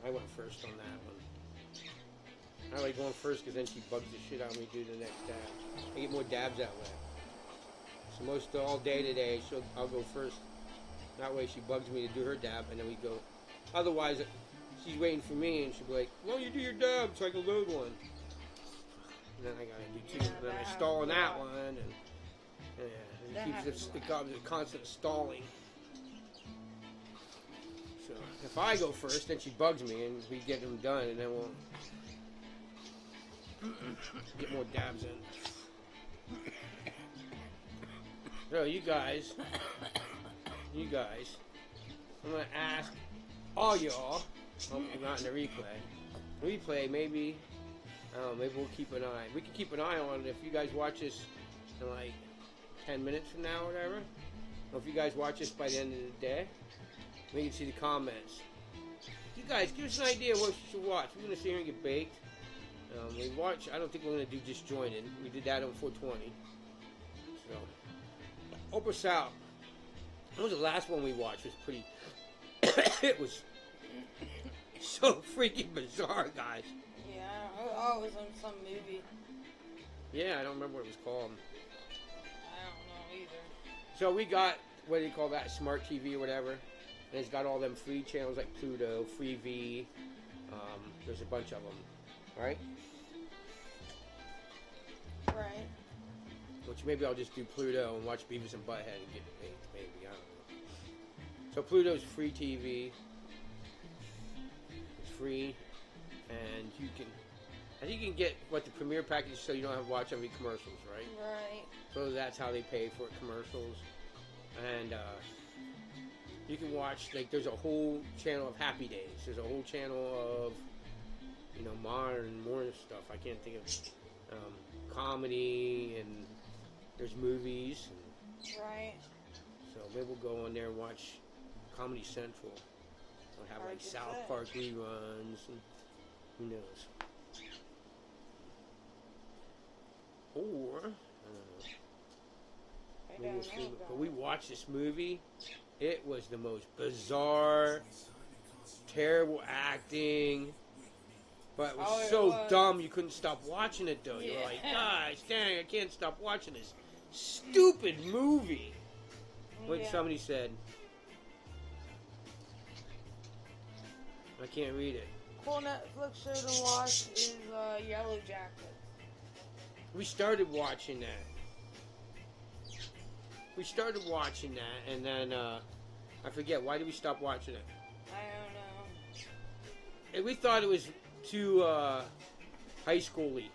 I went first on that one. I like going first because then she bugs the shit out of me to do the next dab. I get more dabs that way. So most all day today, I'll go first. That way she bugs me to do her dab and then we go. Otherwise, she's waiting for me and she'll be like, well, you do your dab so I can load one. And then I gotta do two. And then I stall on that one and it keeps it constant stalling. So if I go first, then she bugs me and we get them done and then we'll get more dabs in. So you guys, I'm gonna ask all y'all. Hope you're not in the replay. Maybe, maybe we'll keep an eye. We can keep an eye on it if you guys watch this in like 10 minutes from now or whatever. Or if you guys watch this by the end of the day, we can see the comments. You guys, give us an idea what you should watch. We're gonna sit here and get baked. I don't think we're gonna do Disjointed. We did that on 420. So, help us out. What was the last one we watched? It was pretty. It was so freaking bizarre, guys. Yeah, it was in some movie. Yeah, I don't remember what it was called. I don't know either. So we got, what do you call that, Smart TV or whatever. And it's got all them free channels like Pluto, Freevee. There's a bunch of them, right? Right. Which maybe I'll just do Pluto and watch Beavis and Butthead and get baked, maybe, I don't know. So Pluto's free TV. It's free. And you can, I think you can get, the premiere package so you don't have to watch every commercials, right? Right. So that's how they pay for it, commercials. And, you can watch, there's a whole channel of Happy Days. There's a whole channel of, modern stuff. I can't think of, comedy, and there's movies. And right. so maybe we'll go on there and watch Comedy Central. Or have like South Park reruns, and who knows. Or, I don't know. But we watched this movie. It was the most bizarre, terrible acting, but it was so dumb you couldn't stop watching it though. You were like, guys, dang, I can't stop watching this stupid movie. What somebody said. I can't read it. Cool Netflix show to watch is Yellow Jackets. We started watching that. And then, I forget, why did we stop watching it? I don't know. And we thought it was too, high school-y.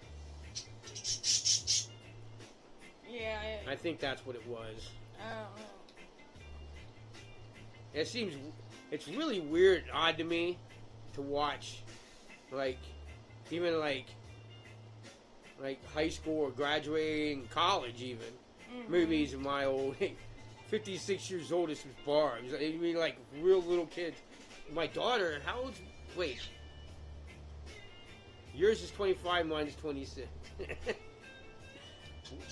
Yeah. I think that's what it was. I don't know. It's really weird, odd to me, to watch, even high school or graduating college even. Movies of my old 56 years old. This was Barb's. I mean, real little kids. My daughter, how old? Wait, yours is 25. Mine is 26.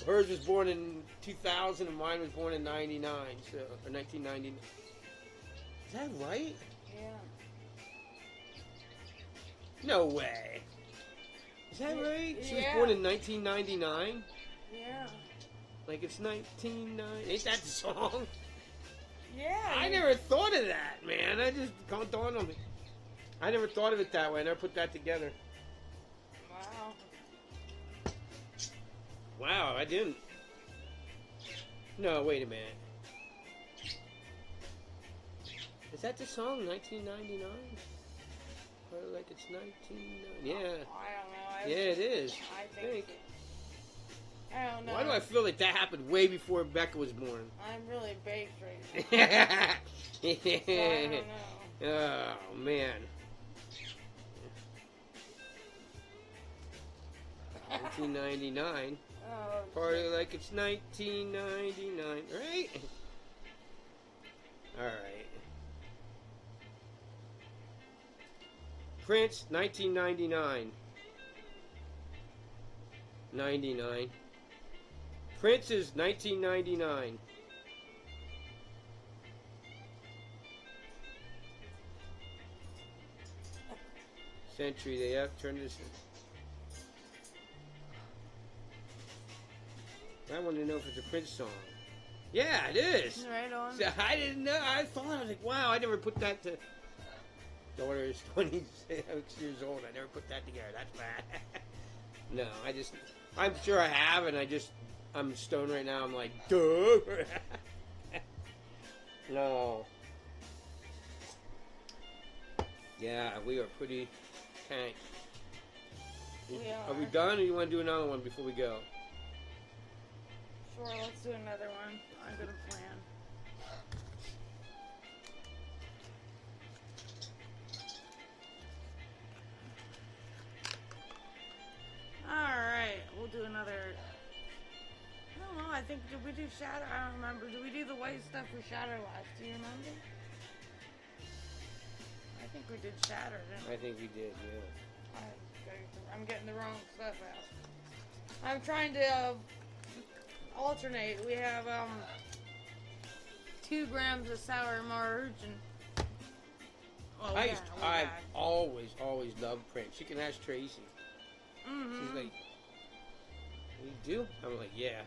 Hers was born in 2000, and mine was born in 99. Or 1999. Is that right? Yeah. No way. Is that right? She was born in 1999. Yeah. Like it's 1990. Ain't that the song? Yeah. I never thought of that, man. I just dawned on me. I never thought of it that way. I never put that together. Wow. Wow, I didn't. No, wait a minute. Is that the song, 1999? Or like it's 1990? Yeah. I don't know. Yeah, it is. I think. I don't know. Why do I feel like that happened way before Becca was born? I'm really baked right now. So I don't know. Oh, man. 1999. Oh, Party like it's 1999, right? Alright. Prince, 1999. 99. Prince's 1999. Century, they have turned this in. I want to know if it's a Prince song. Yeah, it is. Right on. So I didn't know. I thought, I was like, wow, I never put that to... Daughter is 26 years old. I never put that together. That's bad. No, I'm sure I have, and I'm stoned right now. I'm like, duh. No. Yeah, we are pretty tanked. Are we done, or you want to do another one before we go? Sure, let's do another one. I'm gonna plan. Alright, we'll do another. I don't know, I think, did we do Shadow? I don't remember. Did we do the white stuff for Shadow last? Do you remember? I think we did Shadow, didn't we? I think we did, yeah. I'm getting the wrong stuff out. I'm trying to alternate. We have 2 grams of sour marge and I've always loved Prince. You can ask Tracy. She's like, you do? I'm like, yeah.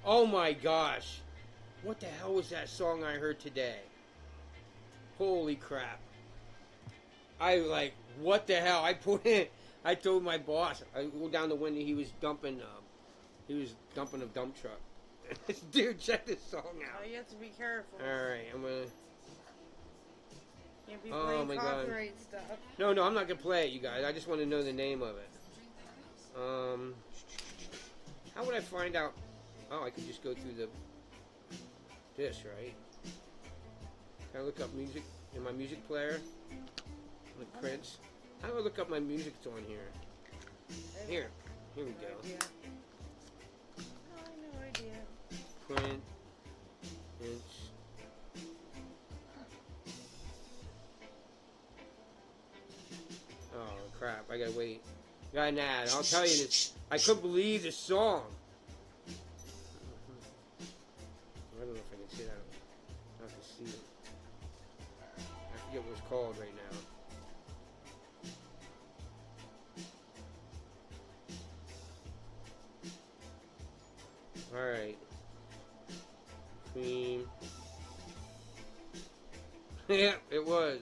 Oh my gosh. What the hell was that song I heard today? Holy crap. I like, what the hell? I I told my boss, I go down the window, he was dumping a dump truck. Dude, check this song out. Oh, you have to be careful. Alright, I'm gonna... Can't be playing copyright stuff. No, I'm not gonna play it, you guys. I just want to know the name of it. How would I find out? Oh, I could just go through this, right? Can I look up music in my music player? Like Prince. How do I look up my music that's on here? Here we go. No idea. Prince. Oh crap! I gotta wait. Got an ad. I'll tell you this. I couldn't believe this song. I don't know if I can see that. I have to see it. I forget what it's called right now. Alright. Cream. Yeah, it was.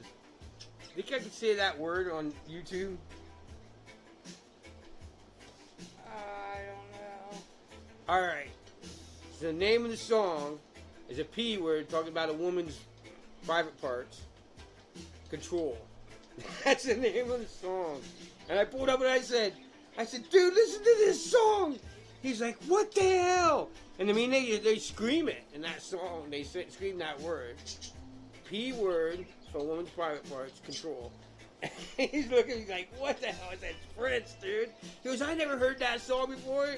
Think I could say that word on YouTube? I don't know. Alright. So the name of the song is a P word talking about a woman's private parts. Control. That's the name of the song. And I pulled up and I said, dude, listen to this song. He's like, what the hell? And I mean, they scream it in that song. They scream that word. P word for a woman's private parts, control. He's looking, he's like, what the hell is that? Prince, dude. He goes, I never heard that song before.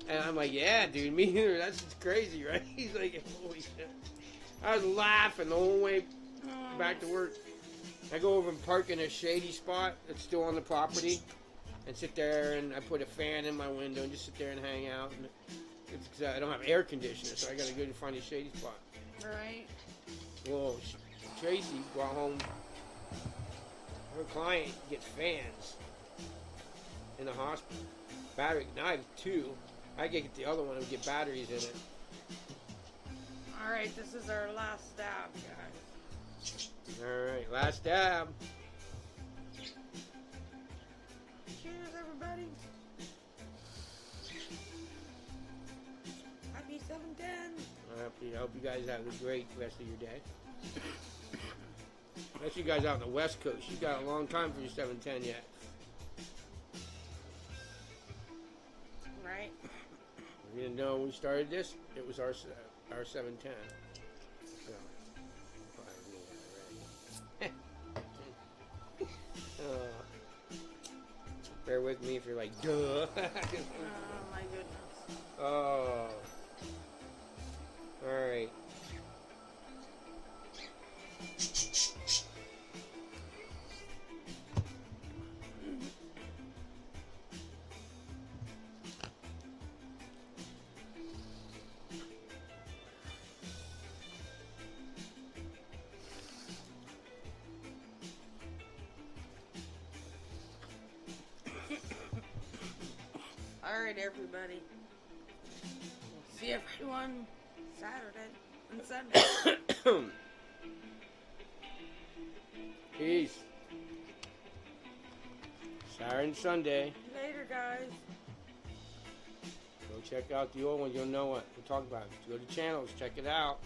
And I'm like, yeah, dude, me either. That's just crazy, right? He's like, holy shit. I was laughing the whole way back to work. I go over and park in a shady spot that's still on the property and sit there, and I put a fan in my window and just sit there and hang out. And I don't have air conditioner, so I got to go and find a shady spot. Right. Well, Tracy brought home, her client gets fans in the hospital. Battery, I have 2. I get the other one and get batteries in it. Alright, this is our last dab, guys. Alright, last dab. Cheers, everybody. Happy 710. I hope you guys have a great rest of your day. Unless you guys out on the West Coast, you got a long time for your 710 yet. Right. You didn't know when we started this, it was our 710. So, bear with me if you're like, duh. Oh my goodness. Oh. Alright. Alright, everybody. See everyone Saturday and Sunday. Peace. Saturday and Sunday. Later, guys. Go check out the old one. You'll know what we're talking about. Go to channels. Check it out.